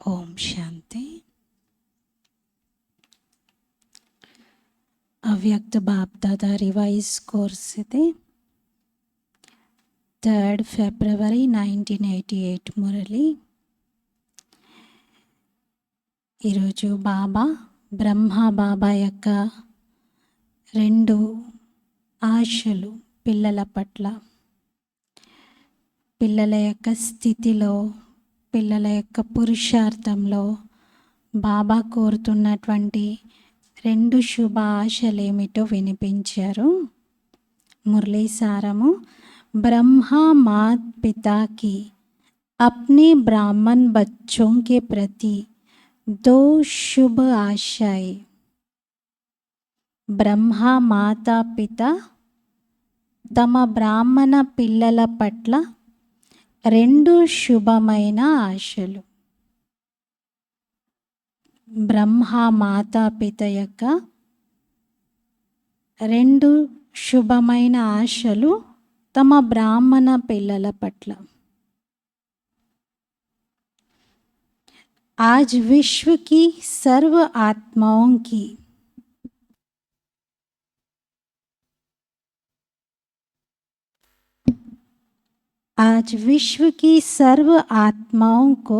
ओम शांति। ಅವ್ಯಕ್ತ BapDada revise course ಇದೆ. 3rd February 1988 Murali. ఈరోజు బాబా బ్రహ్మ బాబా యొక్క 2 ఆశలు పిల్లల పట్ల, పిల్లల యొక్క స్థితిలో, పిల్లల యొక్క పురుషార్థంలో బాబా కోరుతున్నటువంటి 2 శుభ ఆశలేమిటో వినిపించారు. మురళీ సారము, ब्रह्मा मात पिता की अपने ब्राह्मण बच्चों के प्रति 2 शुभ आशाएं। ब्रह्मा माता पिता తమ బ్రాహ్మణ పిల్లల పట్ల 2 శుభమైన ఆశలు. బ్రహ్మ మాతా పిత యొక్క 2 శుభమైన ఆశలు తమ బ్రాహ్మణ పిల్లల పట్ల. आज विश्व की सर्व आत्माओं की सर्व आत्माओं को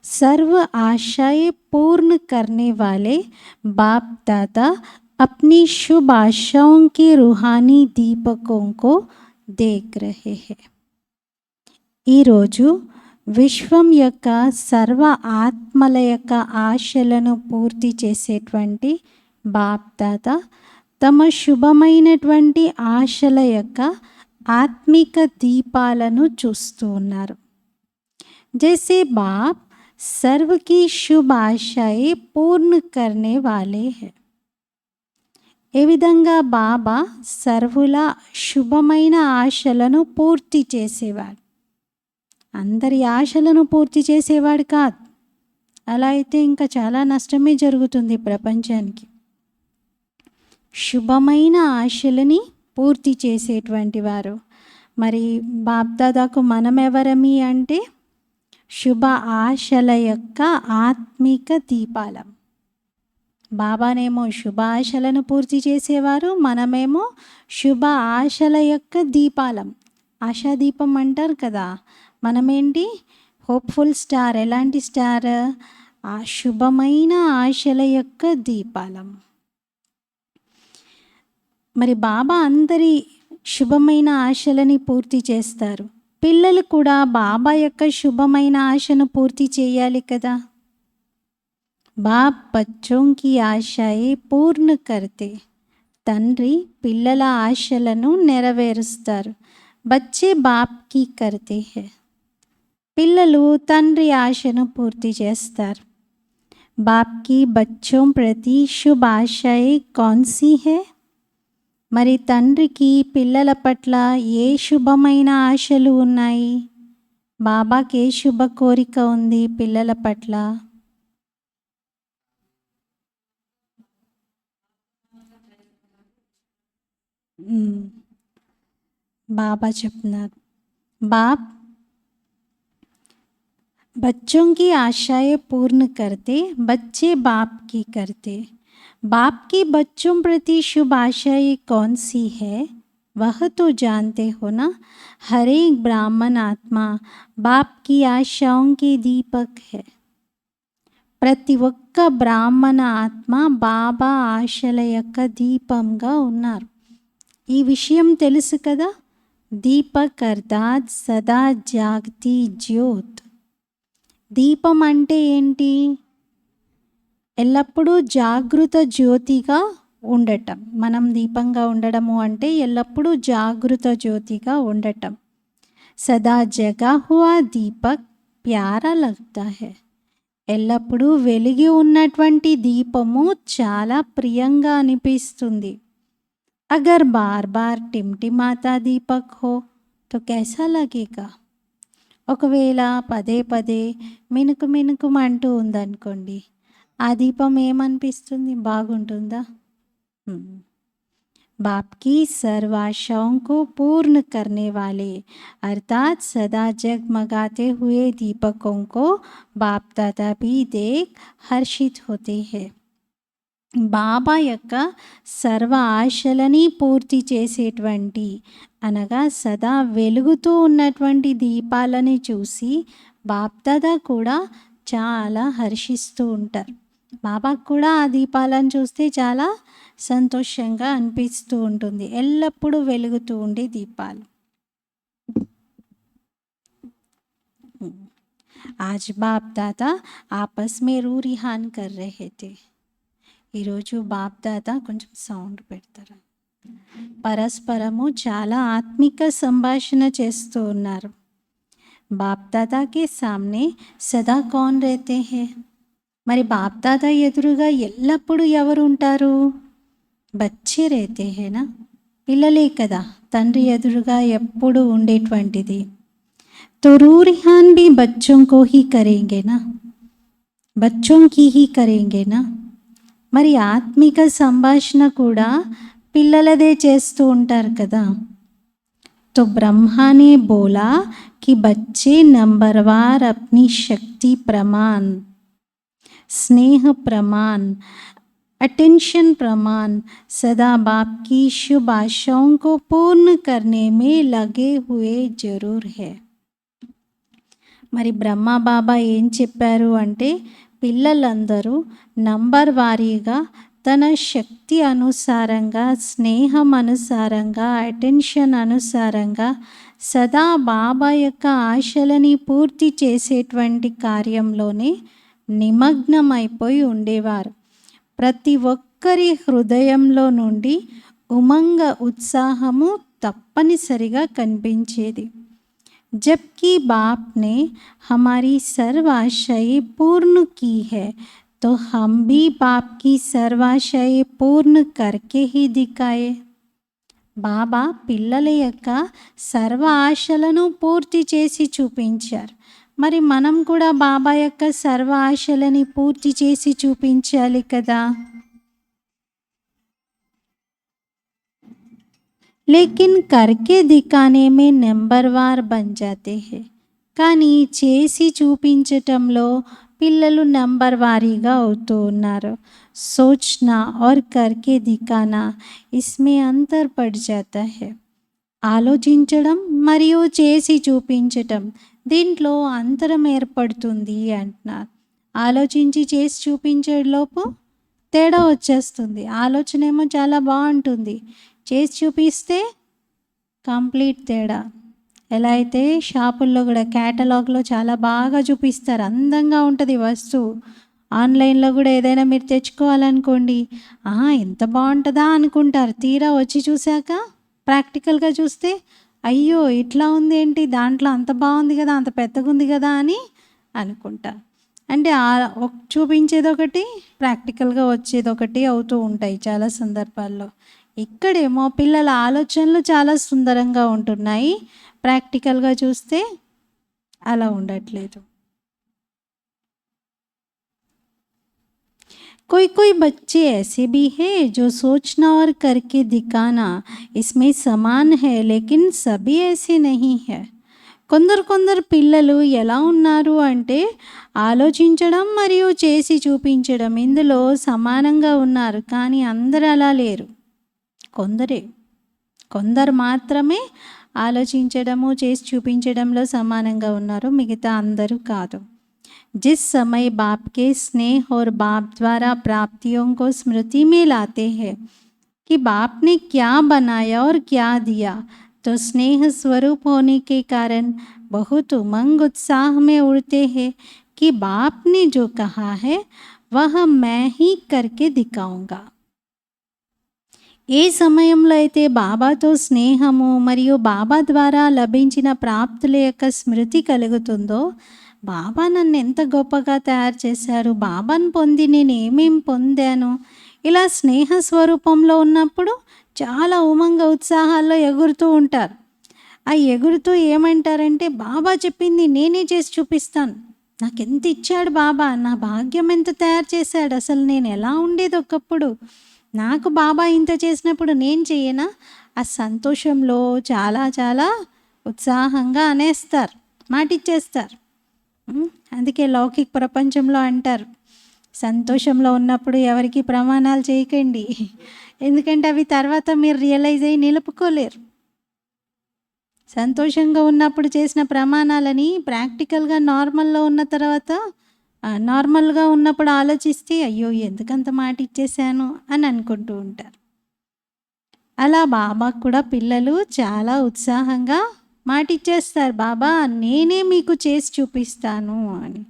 सर्व आशाएं पूर्ण करने वाले बाप दादा अपनी शुभ आशाओं के रूहानी दीपकों को देख रहे हैं. ఈ రోజు విశ్వం యొక్క సర్వ ఆత్మల యొక్క ఆశలను పూర్తి చేసేటువంటి బాప్ దాదా తమ శుభమైనటువంటి ఆశల యొక్క ఆత్మిక దీపాలను చూస్తూ ఉన్నారు. जैसे बाप सर्व की शुभ आशाएं पूर्ण करने वाले हैं. ఏ విధంగా బాబా సర్వుల శుభమైన ఆశలను పూర్తి చేసేవాడు. అందరి ఆశలను పూర్తి చేసేవాడు కాదు. అలా అయితే ఇంకా చాలా నష్టమే జరుగుతుంది ప్రపంచానికి. శుభమైన ఆశలని పూర్తి చేసేటువంటి వారు. మరి బాప్దాదాకు మనం ఎవరమి అంటే శుభ ఆశల యొక్క ఆత్మిక దీపాలం. బాబానేమో శుభ ఆశలను పూర్తి చేసేవారు, మనమేమో శుభ ఆశల యొక్క దీపాలం. ఆశాదీపం అంటారు కదా, మనమేంటి హోప్ఫుల్ స్టార్. ఎలాంటి స్టార్? ఆ శుభమైన ఆశల యొక్క దీపాలం. మరి బాబా అందరి శుభమైన ఆశలని పూర్తి చేస్తారు. పిల్లలు కూడా బాబా యొక్క శుభమైన ఆశను పూర్తి చేయాలి కదా. బాప్ బచ్చోं की ఆశాయే పూర్ణ కర్తే. తండ్రి పిల్లల ఆశలను నెరవేరుస్తారు. బచ్చే బాప్ की करते हैं. పిల్లలు తండ్రి ఆశను పూర్తి చేస్తారు. బాప్ की बच्चों प्रति शुभ आशाएं कौन सी है? మరి తండ్రికి పిల్లల పట్ల ఏ శుభమైన ఆశలు ఉన్నాయి? బాబాకి ఏ శుభ కోరిక ఉంది పిల్లల పట్ల? बाबा చెప్తున్నారు, बाप बच्चों की आशाएं पूर्ण करते, बच्चे बाप की करते. बाप की बच्चों प्रति शुभ आशाएं कौन सी है? वह तो जानते हो ना. हर एक ब्राह्मण आत्मा बाप की आशाओं के दीपक है. ప్రతి ఒక్క బ్రాహ్మణ ఆత్మ బాబా ఆశల యొక్క దీపంగా ఉన్నారు. ఈ విషయం తెలుసు కదా. దీపక్ అర్థాత్ సదా జాగ్తి జ్యోత్. దీపం అంటే ఏంటి? ఎల్లప్పుడూ జాగృత జ్యోతిగా ఉండటం. మనం దీపంగా ఉండడము అంటే ఎల్లప్పుడూ జాగృత జ్యోతిగా ఉండటం. సదా జగా హువా దీపక్ ప్యారా లగ్తా హై. ఎల్లప్పుడూ వెలిగి ఉన్నటువంటి దీపము చాలా ప్రియంగా అనిపిస్తుంది. अगर बार बार टिमटिमाता दीपक हो तो कैसा लगेगा? ఒకవేళ పదే పదే మినుకు మినుకుమంటూ ఉందనుకోండి, ఆ దీపం ఏమనిపిస్తుంది? బాగుంటుందా? హ్మ్. बाप की सर्व आशाओं को पूर्ण करने वाले अर्थात सदा जगमगाते हुए दीपकों को बाप दादा भी देख हर्षित होते हैं. బాబా యొక్క సర్వ ఆశలని పూర్తి చేసేటువంటి అనగా సదా వెలుగుతూ ఉన్నటువంటి దీపాలని చూసి బాప్దాదా కూడా చాలా హర్షిస్తూ ఉంటారు. బాబాకు కూడా ఆ దీపాలను చూస్తే చాలా సంతోషంగా అనిపిస్తూ ఉంటుంది. ఎల్లప్పుడూ వెలుగుతూ ఉండే దీపాలు. आज बाप दादा आपस में रू रिहान कर रहे थे. ఈరోజు బాప్ దాదా కొంచెం సౌండ్ పెడతారు. పరస్పరము చాలా ఆత్మిక సంభాషణ చేస్తూ ఉన్నారు. బాప్ దాదాకి సామ్నే సదా కౌన్ రేతే హే? మరి బాప్ దాదా ఎదురుగా ఎల్లప్పుడూ ఎవరు ఉంటారు? బచ్చే రేతే హేనా? పిల్లలే కదా తండ్రి ఎదురుగా ఎప్పుడు ఉండేటువంటిది. తో రూరిహాన్ भी बच्चों को ही करेंगे ना, बच्चों की ही करेंगे ना. మరి ఆత్మిక సంభాషణ కూడా పిల్లలదే చేస్తూ ఉంటారు కదా. तो ब्रह्मा ने बोला कि बच्चे नंबरवार अपनी शक्ति प्रमाण, स्नेह प्रमाण, अटेंशन प्रमाण सदा बाप की शुभ आशाओं को पूर्ण करने में लगे हुए जरूर है. మరి బ్రహ్మ బాబా ఏం చెప్పారు అంటే పిల్లలందరూ నంబర్ వారీగా తన శక్తి అనుసారంగా, స్నేహం అనుసారంగా, అటెన్షన్ అనుసారంగా సదా బాబా యొక్క ఆశలని పూర్తి చేసేటువంటి కార్యంలోనే నిమగ్నమైపోయి ఉండేవారు. ప్రతి ఒక్కరి హృదయంలో నుండి ఉమంగ ఉత్సాహము తప్పనిసరిగా కనిపించేది. जबकि बाप ने हमारी सर्व आशाएं पूर्ण की है, तो हम भी बाप की सर्व आशाएं पूर्ण करके ही दिखाए. బాబా పిల్లల యొక్క సర్వ ఆశలను పూర్తి చేసి చూపించారు. మరి మనం కూడా బాబా యొక్క సర్వ ఆశలని పూర్తి చేసి చూపించాలి కదా. लेकिन करके दिखाने में నెంబర్వార్ బన్ జాతే హే. కానీ చేసి చూపించటంలో పిల్లలు నంబర్ వారీగా అవుతూ ఉన్నారు. సోచ్నా और करके दिखाना इसमें अंतर पड़ जाता है. ఆలోచించడం మరియు చేసి చూపించటం దీంట్లో అంతరం ఏర్పడుతుంది అంటున్నారు. ఆలోచించి చేసి చూపించేలోపు తేడా వచ్చేస్తుంది. ఆలోచన ఏమో చాలా బాగుంటుంది, చేసి చూపిస్తే కంప్లీట్ తేడా. ఎలా అయితే షాపుల్లో కూడా క్యాటలాగ్లో చాలా బాగా చూపిస్తారు, అందంగా ఉంటుంది వస్తువు. ఆన్లైన్లో కూడా ఏదైనా మీరు తెచ్చుకోవాలనుకోండి, ఎంత బాగుంటుందా అనుకుంటారు. తీరా వచ్చి చూశాక ప్రాక్టికల్గా చూస్తే అయ్యో ఇట్లా ఉంది ఏంటి, దాంట్లో అంత బాగుంది కదా, అంత పెద్దగా ఉంది కదా అని అనుకుంటారు. అంటే చూపించేది ఒకటి, ప్రాక్టికల్గా వచ్చేది ఒకటి అవుతూ ఉంటాయి చాలా సందర్భాల్లో. ఇక్కడేమో పిల్లల ఆలోచనలు చాలా సుందరంగా ఉంటున్నాయి, ప్రాక్టికల్గా చూస్తే అలా ఉండట్లేదు. कोई कोई बच्चे ऐसे भी हैं जो सोचना और करके दिखाना इसमें समान है, लेकिन सभी ऐसे नहीं है. కొందరు పిల్లలు ఎలా ఉన్నారు అంటే ఆలోచించడం మరియు చేసి చూపించడం ఇందులో సమానంగా ఉన్నారు, కానీ అందరూ అలా లేరు. కొందరు మాత్రమే ఆలోచించడము చేసి చూపించడంలో సమానంగా ఉన్నారు, మిగతా అందరూ కాదు. जिस समय बाप के स्नेह और बाप द्वारा प्राप्तियों को स्मृति में लाते हैं कि बाप ने क्या बनाया और क्या दिया, तो स्नेह स्वरूप होने के कारण बहुत उमंग उत्साह में उड़ते हैं कि बाप ने जो कहा है वह मैं ही करके दिखाऊंगा. ఏ సమయంలో అయితే బాబాతో స్నేహము మరియు బాబా ద్వారా లభించిన ప్రాప్తుల యొక్క స్మృతి కలుగుతుందో, బాబా నన్ను ఎంత గొప్పగా తయారు చేశారు, బాబాను పొంది నేను ఏమేం పొందాను, ఇలా స్నేహ స్వరూపంలో ఉన్నప్పుడు చాలా ఉమంగ ఉత్సాహాల్లో ఎగురుతూ ఉంటారు. ఆ ఎగురుతూ ఏమంటారంటే బాబా చెప్పింది నేనే చేసి చూపిస్తాను, నాకెంత ఇచ్చాడు బాబా, నా భాగ్యం ఎంత తయారు చేశాడు, అసలు నేను ఎలా ఉండేది ఒకప్పుడు, నాకు బాబా ఇంత చేసినప్పుడు నేను చేయనా? ఆ సంతోషంలో చాలా చాలా ఉత్సాహంగా అనేస్తారు, మాటిచ్చేస్తారు. అందుకే లౌకిక ప్రపంచంలో అంటారు, సంతోషంలో ఉన్నప్పుడు ఎవరికి ప్రమాణాలు చేయకండి, ఎందుకంటే అవి తర్వాత మీరు రియలైజ్ అయ్యి నిలుపుకోలేరు. సంతోషంగా ఉన్నప్పుడు చేసిన ప్రమాణాలని ప్రాక్టికల్గా నార్మల్లో ఉన్న తర్వాత నార్మల్గా ఉన్నప్పుడు ఆలోచిస్తే అయ్యో ఎందుకంత మాట ఇచ్చేసాను అని అనుకుంటూ ఉంటారు. అలా బాబాకు కూడా పిల్లలు చాలా ఉత్సాహంగా మాట ఇచ్చేస్తారు, బాబా నేనే మీకు చేసి చూపిస్తాను అని.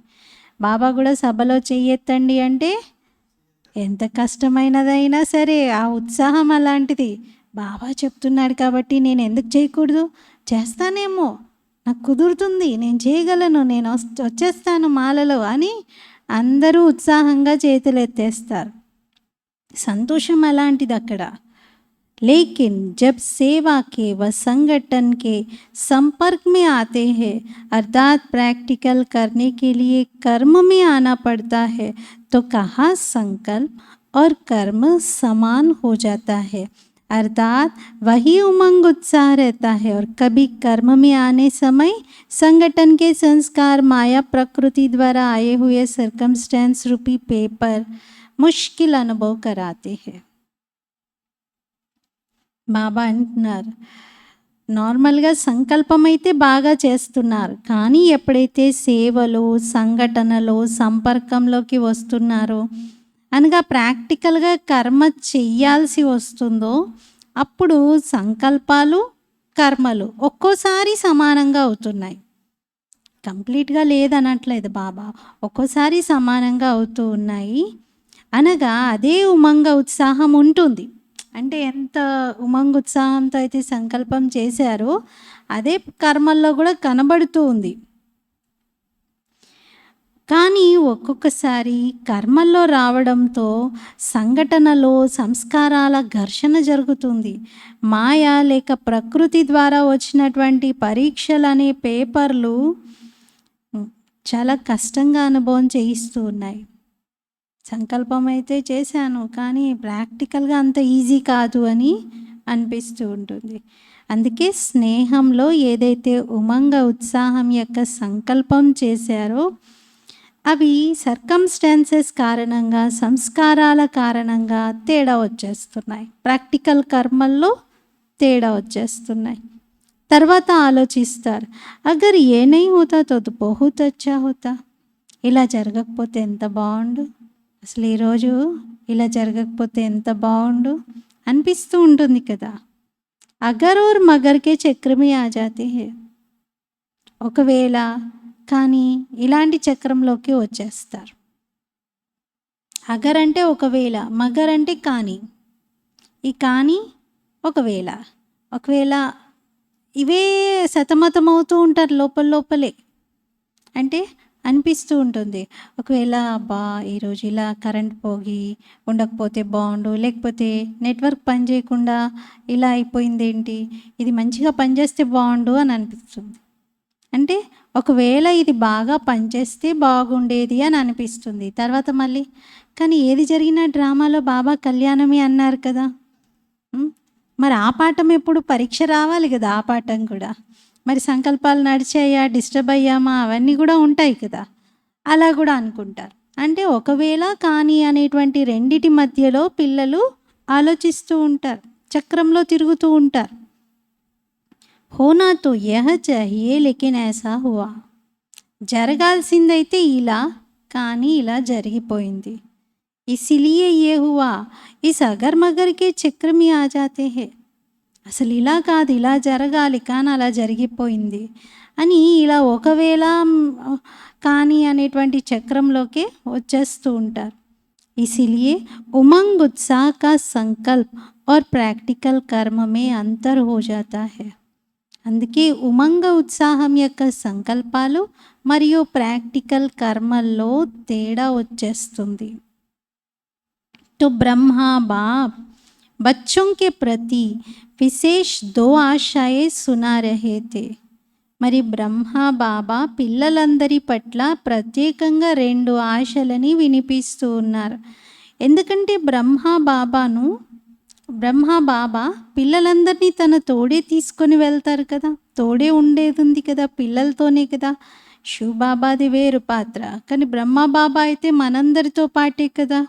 బాబా కూడా సభలో చెయ్యెత్తండి అంటే ఎంత కష్టమైనదైనా సరే ఆ ఉత్సాహం అలాంటిది. బాబా చెప్తున్నాడు కాబట్టి నేను ఎందుకు చేయకూడదు, చేస్తానేమో, నాకు కుదురుతుంది, నేను చేయగలను, నేను వచ్చేస్తాను మాలలో అని అందరూ ఉత్సాహంగా చేతులు ఎత్తేస్తారు. సంతోషం అలాంటిది అక్కడ. लेकिन जब सेवा के व संगठन के संपर्क में आते हैं, अर्थात प्रैक्टिकल करने के लिए कर्म में आना पड़ता है, तो कहाँ संकल्प और कर्म समान हो जाता है, अर्थात वही उमंग उत्साह रहता है। और कभी कर्म में आने समय संगठन के संस्कार माया प्रकृति द्वारा आए हुए सर्कमस्टेंस रूपी पेपर मुश्किल अनुभव कराते हैं। బాబా అంటున్నారు, నార్మల్గా సంకల్పం అయితే బాగా చేస్తున్నారు, కానీ ఎప్పుడైతే సేవలు సంఘటనలు సంపర్కంలోకి వస్తున్నారో, అనగా ప్రాక్టికల్గా కర్మ చెయ్యాల్సి వస్తుందో, అప్పుడు సంకల్పాలు కర్మలు ఒక్కోసారి సమానంగా అవుతున్నాయి. కంప్లీట్గా లేదనట్లేదు బాబా, ఒక్కోసారి సమానంగా అవుతూ ఉన్నాయి. అనగా అదే ఉమంగ ఉత్సాహం ఉంటుంది. అంటే ఎంత ఉమంగ ఉత్సాహంతో అయితే సంకల్పం చేశారో అదే కర్మల్లో కూడా కనబడుతూ ఉంది. కానీ ఒక్కొక్కసారి కర్మల్లో రావడంతో సంఘటనలో సంస్కారాల ఘర్షణ జరుగుతుంది. మాయ లేక ప్రకృతి ద్వారా వచ్చినటువంటి పరీక్షలు అనే పేపర్లు చాలా కష్టంగా అనుభవం చేయిస్తూ ఉన్నాయి. సంకల్పం అయితే చేశాను, కానీ ప్రాక్టికల్గా అంత ఈజీ కాదు అని అనిపిస్తూ ఉంటుంది. అందుకే స్నేహంలో ఏదైతే ఉమంగ ఉత్సాహం యొక్క సంకల్పం చేశారో అవి సర్కమ్స్టాన్సెస్ కారణంగా సంస్కారాల కారణంగా తేడా వచ్చేస్తున్నాయి, ప్రాక్టికల్ కర్మల్లో తేడా వచ్చేస్తున్నాయి. తర్వాత ఆలోచిస్తారు, అగర్ ఏ నహీ హోతా తో బహుత్ అచ్చా హోతా, ఇలా జరగకపోతే ఎంత బాగుండు, అసలు ఈరోజు ఇలా జరగకపోతే ఎంత బాగుండు అనిపిస్తూ ఉంటుంది కదా. అగర్ और मगर के चक्र में आ जाते हैं, ఒకవేళ కానీ ఇలాంటి చక్రంలోకి వచ్చేస్తారు. అగర్ అంటే ఒకవేళ, మగర్ అంటే కానీ, ఈ కానీ ఒకవేళ ఇవే సతమతమవుతూ ఉంటారు లోపల లోపలే. అంటే అనిపిస్తూ ఉంటుంది, ఒకవేళ అబ్బా ఈరోజు ఇలా కరెంట్ పోగి ఉండకపోతే బాగుండు, లేకపోతే నెట్వర్క్ పని చేయకుండా ఇలా అయిపోయింది ఏంటి, ఇది మంచిగా పనిచేస్తే బాగుండు అని అనిపిస్తుంది. అంటే ఒకవేళ ఇది బాగా పనిచేస్తే బాగుండేది అని అనిపిస్తుంది. తర్వాత మళ్ళీ కానీ ఏది జరిగినా డ్రామాలో బాబా కళ్యాణమే అన్నారు కదా, మరి ఆ పాఠం ఎప్పుడు పరీక్ష రావాలి కదా, ఆ పాఠం కూడా మరి సంకల్పాలు నడిచాయా, డిస్టర్బ్ అయ్యామా, అవన్నీ కూడా ఉంటాయి కదా, అలా కూడా అనుకుంటారు. అంటే ఒకవేళ కానీ అనేటువంటి రెండిటి మధ్యలో పిల్లలు ఆలోచిస్తూ ఉంటారు, చక్రంలో తిరుగుతూ ఉంటారు. హోనా తో యహ చాహియే లేకిన్ ఐసా హువా, జరగాల్సిందైతే ఇలా, కానీ ఇలా జరిగిపోయింది. ఇసిలియే ఏ హువా, ఇస్ అగర్ మగర్ కే చక్ర మే ఆ జాతే హై, అసలు ఇలా కాదు ఇలా జరగాలి కానీ అలా జరిగిపోయింది అని ఇలా ఒకవేళ కానీ అనేటువంటి చక్రంలోకి వచ్చేస్తూ ఉంటారు. ఇసిలియే ఉమంగ్ उत्साह का संकल्प और प्रैक्टिकल कर्म में अंतर हो जाता है. అందుకే ఉమంగ ఉత్సాహం యొక్క సంకల్పాలు మరియు ప్రాక్టికల్ కర్మల్లో తేడా వచ్చేస్తుంది. तो ब्रह्मा बाप बच्चों के प्रति विशेष 2 आशाएं सुना रहे थे. మరి బ్రహ్మ బాబా పిల్లలందరి పట్ల ప్రత్యేకంగా 2 ఆశలని వినిపిస్తూ ఉన్నారు. ఎందుకంటే బ్రహ్మ బాబా పిల్లలందరినీ తన తోడే తీసుకొని వెళ్తారు కదా, తోడే ఉండేది ఉంది కదా, పిల్లలతోనే కదా. శివ్ బాబాది వేరు పాత్ర, కానీ బ్రహ్మ బాబా అయితే మనందరితో పాటే కదా.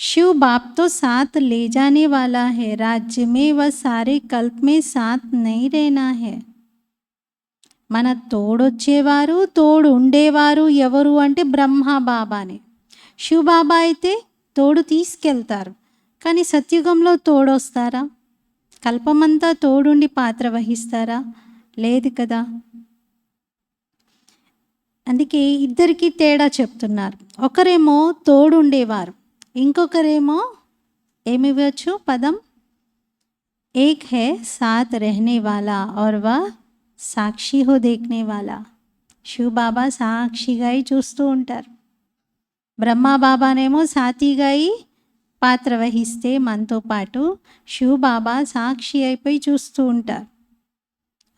शिव बाप तो साथ ले जाने वाला है, राज्य में व सारे कल्प में साथ नहीं रहना है. మన తోడొచ్చేవారు తోడు ఉండేవారు ఎవరు అంటే బ్రహ్మ బాబానే. శివ్ బాబా అయితే తోడు తీసుకెళ్తారు, కానీ సత్యుగంలో తోడొస్తారా? కల్పమంతా తోడుండి పాత్ర వహిస్తారా? లేదు కదా. అందుకే ఇద్దరికి తేడా చెప్తున్నారు. ఒకరేమో తోడుండేవారు, ఇంకొకరేమో ఏమివ్వచ్చు పదం, ఏక్ హై సాత్ రెహనే వాలా और वह సాక్షి హో దేఖ్నే వాలా. శివ్ బాబా సాక్షిగా చూస్తూ ఉంటారు, బ్రహ్మ బాబానేమో సాతిగా పాత్ర వహిస్తే మనతో పాటు శివ్ బాబా సాక్షి అయిపోయి చూస్తూ ఉంటారు.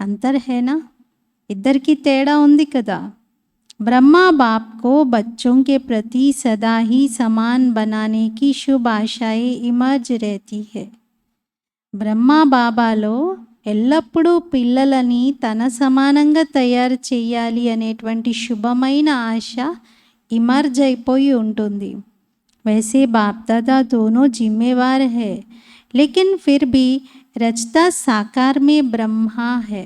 అంతర్ హేనా, ఇద్దరికి తేడా ఉంది కదా. ब्रह्मा बाप को बच्चों के प्रति सदा ही समान बनाने की शुभ आशाएं इमर्ज रहती है. బ్రహ్మా బాబాలో ఎల్లప్పుడూ పిల్లలని తన సమానంగా తయారు చేయాలి అనేటువంటి శుభమైన ఆశ ఇమర్జ్ అయిపోయి ఉంటుంది. वैसे बाप दादा दोनों जिम्मेवार है, लेकिन फिर भी रचता साकार में ब्रह्मा है.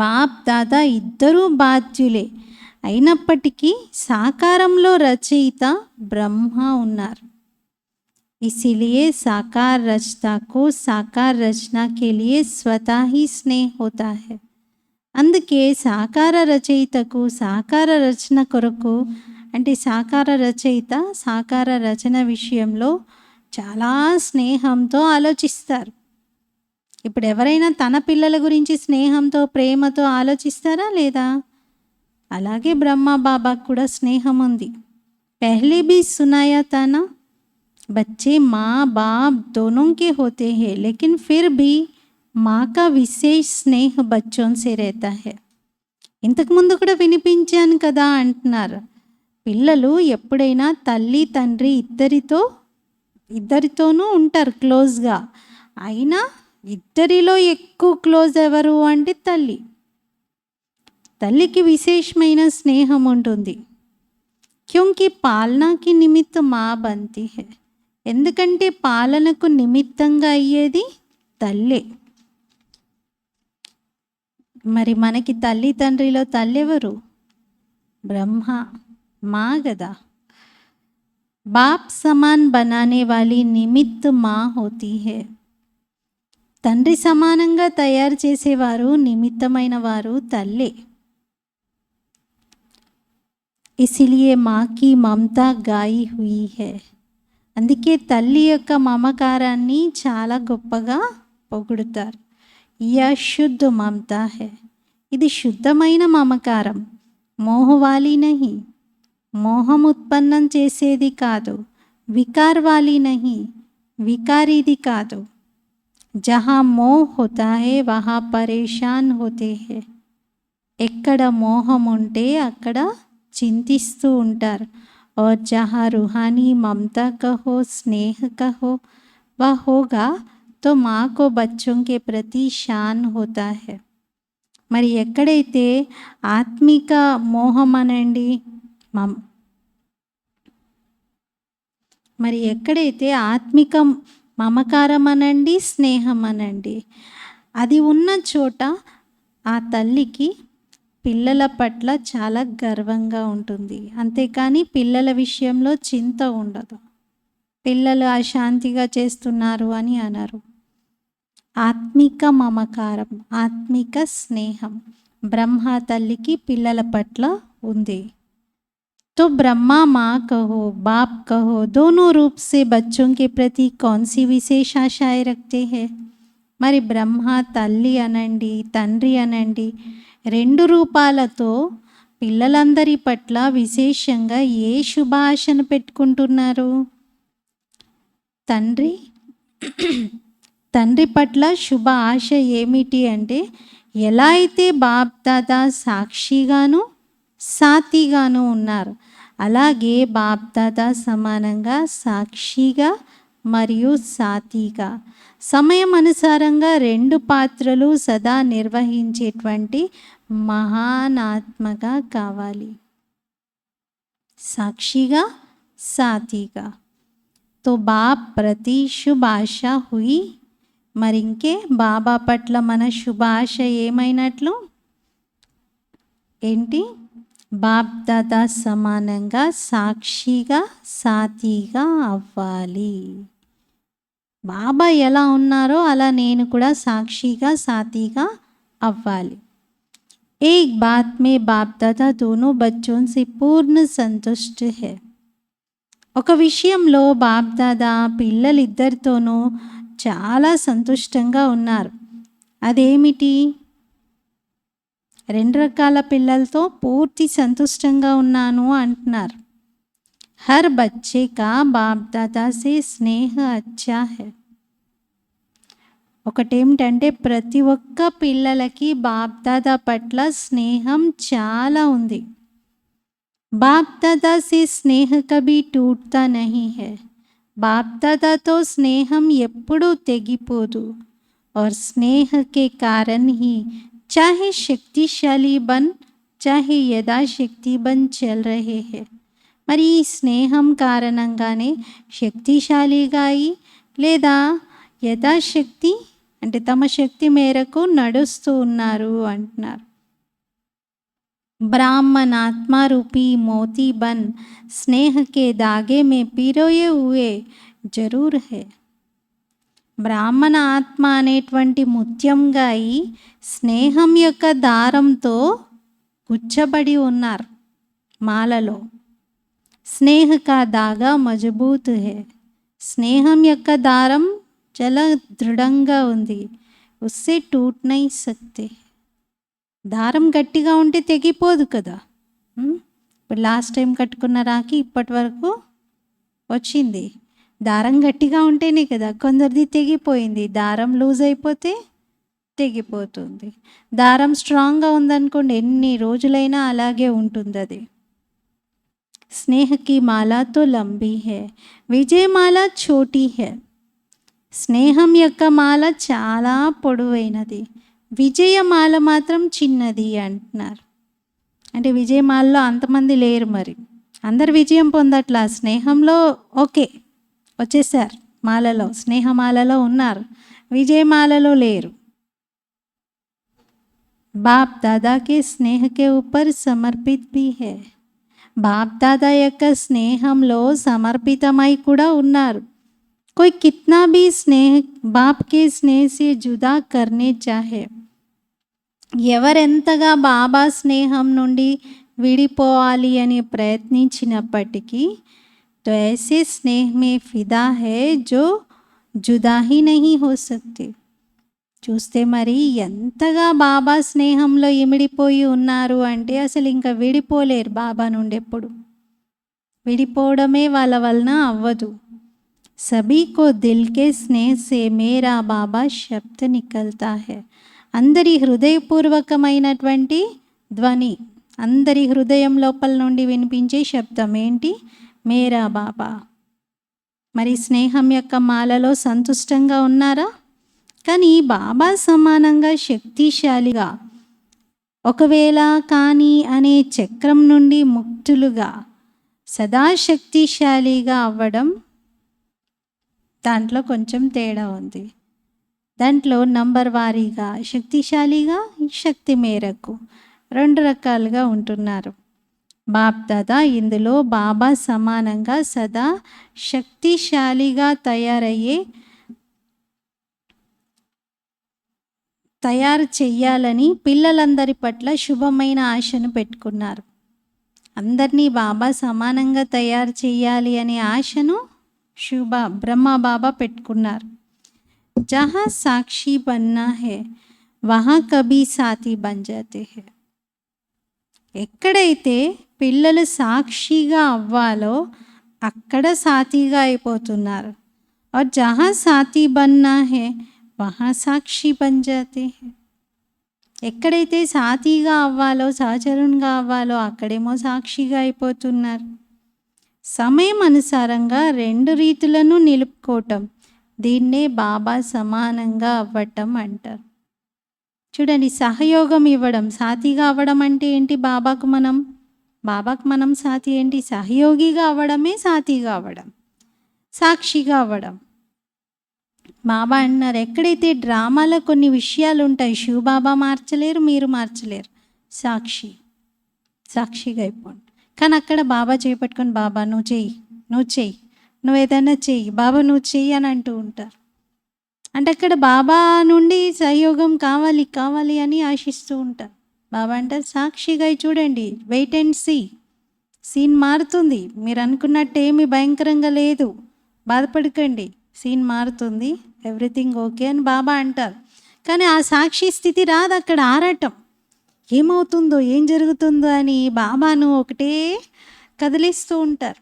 బాప్ దాదా ఇద్దరూ బాధ్యులే, అయినప్పటికీ సాకారంలో రచయిత బ్రహ్మ ఉన్నారు. इसीलिए साकार रचता को साकार रचना के लिए स्वतः ही स्नेह होता है. అందుకే సాకార రచయితకు సాకార రచన కొరకు, అంటే సాకార రచయిత సాకార రచన విషయంలో చాలా స్నేహంతో ఆలోచిస్తారు. ఇప్పుడు ఎవరైనా తన పిల్లల గురించి స్నేహంతో ప్రేమతో ఆలోచిస్తారా లేదా? అలాగే బ్రహ్మ బాబాకు కూడా స్నేహం ఉంది. पहले भी सुनाया था ना, बच्चे माँ बाप दोनों के होते हैं, लेकिन फिर भी माँ का विशेष स्नेह बच्चों से रहता है. ఇంతకుముందు కూడా వినిపించాను కదా అంటున్నారు. పిల్లలు ఎప్పుడైనా తల్లి తండ్రి ఇద్దరితోనూ ఉంటారు క్లోజ్గా, అయినా ఇద్దరిలో ఎక్కువ క్లోజ్ ఎవరు అంటే తల్లికి విశేషమైన స్నేహం ఉంటుంది. క్యూంకి పాలనాకి నిమిత్త మా బంతి హై, ఎందుకంటే పాలనకు నిమిత్తంగా అయ్యేది తల్లే. మరి మనకి తల్లి తండ్రిలో తల్లెవరు? బ్రహ్మ, మా కదా. బాప్ సమాన్ బనానే వాली నిమిత్త మా హోతీ హై. తండ్రి సమానంగా తయారు చేసేవారు, నిమిత్తమైన వారు తల్లే. ఇసిలియే మాకి మమతా గాయి హుయి హై. అందుకే తల్లి యొక్క మమకారాన్ని చాలా గొప్పగా పొగుడుతారు. యా శుద్ధ మమతా హై, ఇది శుద్ధమైన మమకారం. మోహవాలి నహి, మోహం ఉత్పన్నం చేసేది కాదు. వికార్ వాలి నహి, వికారీది కాదు. జహా మోహ్ హోతా హై వహా పరేషాన్ హోతే హై. ఎక్కడ మోహం ఉంటే అక్కడ చింతిస్తూ ఉంటారు. और जहाँ रूहानी ममता कहो स्नेह कहो वह होगा तो माँ को बच्चों के प्रति शान होता है. మరి ఎక్కడైతే ఆత్మిక మోహం అనండి, మరి ఎక్కడైతే ఆత్మిక మమకారం అనండి, స్నేహం అనండి, అది ఉన్న చోట ఆ తల్లికి పిల్లల పట్ల చాలా గర్వంగా ఉంటుంది. అంతేకాని పిల్లల విషయంలో చింత ఉండదు. పిల్లలు అశాంతిగా చేస్తున్నారు అని అనరు. ఆత్మిక మమకారం, ఆత్మిక స్నేహం బ్రహ్మ తల్లికి పిల్లల పట్ల ఉంది. तो ब्रह्मा माँ कहो बाप कहो, दोनों रूप से बच्चों के प्रति कौन सी विशेष आशाएं रखते हैं. మరి బ్రహ్మ తల్లి అనండి, తండ్రి అనండి, 2 రూపాలతో పిల్లలందరి పట్ల విశేషంగా ఏ శుభాశను పెట్టుకుంటున్నారు? తండ్రి పట్ల శుభ ఆశ ఏమిటి అంటే ఎలా అయితే బాప్ దాదా సాక్షిగాను సాతిగాను ఉన్నారు, అలాగే బాప్ దాదా సమానంగా సాక్షిగా మరియు సాతిగా సమయం అనుసారంగా రెండు పాత్రలు సదా నిర్వహించేటువంటి మహానాత్మగా కావాలి. సాక్షిగా సాతిగా. तो बाप ప్రతి శుభ ఆశ హుయి. మరి ఇంకే బాబా పట్ల మన శుభ ఆశ ఏమైనట్లు ఏంటి? బాప్ దాదా సమానంగా సాక్షిగా సాతిగా అవ్వాలి. బాబా ఎలా ఉన్నారో అలా నేను కూడా సాక్షిగా సాతిగా అవ్వాలి. एक बात में बाप दादा दोनों बच्चों से पूर्ण संतुष्ट है. ఒక విషయంలో బాప్ దాదా పిల్లలిద్దరితోనూ చాలా సంతుష్టంగా ఉన్నారు. అదేమిటి? రెండు రకాల పిల్లలతో పూర్తి సంతుష్టంగా ఉన్నాను అంటున్నారు. హర్ బచ్చే కా బాప్ దాదా సే స్నేహ అచ్చా హై. ఒకటేమిటంటే ప్రతి ఒక్క పిల్లలకి బాప్ దాదా పట్ల స్నేహం చాలా ఉంది. బాప్ దాదా సే స్నేహ కభీ టూట్తా నహీ హై. బాప్ దాదాతో స్నేహం ఎప్పుడూ తెగిపోదు. और स्नेह के कारण ही चाहे शक्तिशाली बन चाहे यथाशक्ति बन चल रहे हैं. మరి ఈ స్నేహం కారణంగానే శక్తిశాలిగా అయి లేదా యథాశక్తి అంటే తమ శక్తి మేరకు నడుస్తూ ఉన్నారు అంటున్నారు. ब्राह्मण आत्मा रूपी मोती बन स्नेह के धागे में पिरोए हुए जरूर है. బ్రాహ్మణ ఆత్మ అనేటువంటి ముత్యంగా అయి స్నేహం యొక్క దారంతో గుచ్చబడి ఉన్నారు మాలలో. స్నేహ కా దాగా మజబూత్ హై. స్నేహం యొక్క దారం చాలా దృఢంగా ఉంది. ఉస్సే టూట్ నహీ సక్తే. దారం గట్టిగా ఉంటే తెగిపోదు కదా. ఇప్పుడు లాస్ట్ టైం కట్టుకున్న రాఖీ ఇప్పటి వరకు వచ్చింది. దారం గట్టిగా ఉంటేనే కదా. కొందరిది తెగిపోయింది, దారం లూజ్ అయిపోతే తెగిపోతుంది. దారం స్ట్రాంగ్గా ఉందనుకోండి ఎన్ని రోజులైనా అలాగే ఉంటుంది అది. స్నేహ కి మాల తో లంబీ హై, విజయమాల ఛోటీ హై. స్నేహం యొక్క మాల చాలా పొడవైనది, విజయమాల మాత్రం చిన్నది అంటున్నారు. అంటే విజయమాలలో అంతమంది లేరు, మరి అందరు విజయం పొందట్లా. స్నేహంలో ఓకే వచ్చేసారు, మాలలో స్నేహమాలలో ఉన్నారు, విజయమాలలో లేరు. బాప్ దాదాకి స్నేహకే ఊపర్ సమర్పిత్ భీ హై. బాప్ దాదా యొక్క స్నేహంలో సమర్పితమై కూడా ఉన్నారు. कोई कितना भी स्नेह बाप के स्नेह से जुदा करने चाहे. ఎవరెంతగా బాబా స్నేహం నుండి విడిపోవాలి అని ప్రయత్నించినప్పటికీ तो ऐसे स्नेह में फिदा है जो जुदा ही नहीं हो सकते. చూస్తే మరి ఎంతగా బాబా స్నేహంలో ఇమిడిపోయి ఉన్నారు అంటే అసలు ఇంకా విడిపోలేరు బాబా నుండి. ఎప్పుడు విడిపోవడమే వాళ్ళ వలన అవ్వదు. सभी को दिल के स्नेह से मेरा बाबा शब्द निकलता है. అందరి హృదయపూర్వకమైనటువంటి ధ్వని, అందరి హృదయం లోపల నుండి వినిపించే శబ్దం ఏంటి? మేరా బాబా. మరి స్నేహం యొక్క మాలలో సంతుష్టంగా ఉన్నారా? కానీ బాబా సమానంగా శక్తిశాలిగా, ఒకవేళ కానీ అనే చక్రం నుండి ముక్తులుగా సదా శక్తిశాలిగా అవ్వడం, దాంట్లో కొంచెం తేడా ఉంది. దాంట్లో నంబర్ వారీగా శక్తిశాలిగా, శక్తి మేరకు రెండు రకాలుగా ఉంటున్నారు. బాప్ దాదా ఇందులో బాబా సమానంగా సదా శక్తిశాలిగా తయారు చెయ్యాలని పిల్లలందరి పట్ల శుభమైన ఆశను పెట్టుకున్నారు. అందరినీ బాబా సమానంగా తయారు చేయాలి అనే ఆశను బ్రహ్మ బాబా పెట్టుకున్నారు. జహా సాక్షి బన్నా హై వహా కభీ సాథీ బన్ జాతే హై. ఎక్కడైతే పిల్లలు సాక్షిగా అవ్వాలో అక్కడ సాథీగా అయిపోతున్నారు. और जहाँ साथी बनना है वहाँ साक्षी बन जाते हैं. ఎక్కడైతే సాథీగా అవ్వాలో, సహచరునిగా అవ్వాలో అక్కడేమో సాక్షిగా అయిపోతున్నారు. సమయం అనుసారంగా 2 రీతులను నిలుపుకోవటం, దీన్నే బాబా సమానంగా అవ్వటం అంటారు. చూడండి, సహయోగం ఇవ్వడం, సాథీగా అవ్వడం అంటే ఏంటి? బాబాకు మనం సాథీ ఏంటి? సహయోగిగా అవ్వడమే సాథీగా అవ్వడం, సాక్షిగా అవ్వడం. బాబా అన్నారు, ఎక్కడైతే డ్రామాలో కొన్ని విషయాలు ఉంటాయి, శివబాబా మార్చలేరు, మీరు మార్చలేరు, సాక్షిగా అయిపోండి. కానీ అక్కడ బాబా చేపట్టుకొని, బాబా నువ్వు చెయ్యి, నువ్వు ఏదైనా చెయ్యి, బాబా నువ్వు చెయ్యి అని అంటూ ఉంటారు. అంటే అక్కడ బాబా నుండి సహయోగం కావాలి అని ఆశిస్తూ ఉంటారు. బాబా అంటారు, సాక్షిగా చూడండి, వెయిట్ అండ్ సీన్ మారుతుంది, మీరు అనుకున్నట్టు ఏమీ భయంకరంగా లేదు, బాధపడకండి, సీన్ మారుతుంది, ఎవ్రీథింగ్ ఓకే అని బాబా అంటారు. కానీ ఆ సాక్షి స్థితి రాదు, అక్కడ ఆరాటం, ఏమవుతుందో ఏం జరుగుతుందో అని బాబాను ఒకటే కదిలిస్తూ ఉంటారు.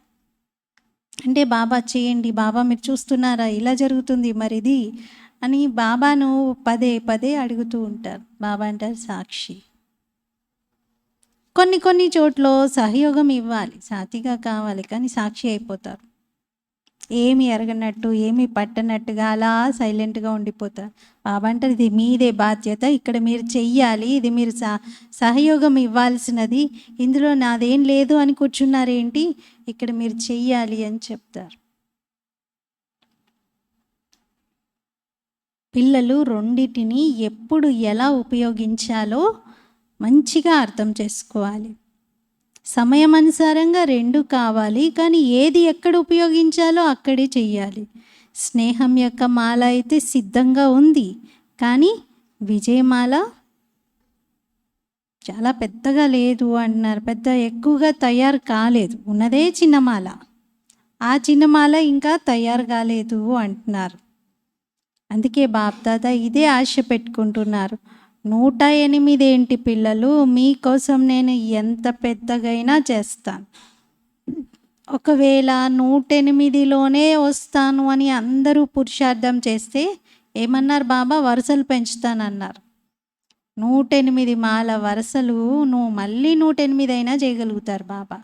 అంటే బాబా చేయండి, బాబా మీరు చూస్తున్నారా ఇలా జరుగుతుంది మరిది అని బాబాను పదే అడుగుతూ ఉంటారు. బాబా అంటారు సాక్షి. కొన్ని చోట్ల సహయోగం ఇవ్వాలి, సాథీగా కావాలి, కానీ సాక్షి అయిపోతారు. ఏమి ఎరగనట్టు, ఏమి పట్టనట్టుగా అలా సైలెంట్గా ఉండిపోతారు. బాబా అంటారు, ఇది మీదే బాధ్యత, ఇక్కడ మీరు చెయ్యాలి, ఇది మీరు సహయోగం ఇవ్వాల్సినది, ఇందులో నాదేం లేదు అని కూర్చున్నారేంటి, ఇక్కడ మీరు చెయ్యాలి అని చెప్తారు. పిల్లలు రెండిటిని ఎప్పుడు ఎలా ఉపయోగించాలో మంచిగా అర్థం చేసుకోవాలి. సమయం అనుసారంగా 2 కావాలి, కానీ ఏది ఎక్కడ ఉపయోగించాలో అక్కడే చెయ్యాలి. స్నేహం యొక్క మాల అయితే సిద్ధంగా ఉంది, కానీ విజయమాల చాలా పెద్దగా లేదు అంటున్నారు, ఎక్కువగా తయారు కాలేదు, ఉన్నదే చిన్నమాల, ఆ చిన్నమాల ఇంకా తయారు కాలేదు అంటున్నారు. అందుకే బాప్దాదా ఇదే ఆశ పెట్టుకుంటున్నారు. 108 ఏంటి పిల్లలు, మీకోసం నేను ఎంత పెద్దగైనా చేస్తాను. ఒకవేళ 108లోనే వస్తాను అని అందరూ పురుషార్థం చేస్తే ఏమన్నారు బాబా? వరుసలు పెంచుతానన్నారు. 108 మాల వరుసలు నువ్వు మళ్ళీ 108 అయినా చేయగలుగుతారు బాబా.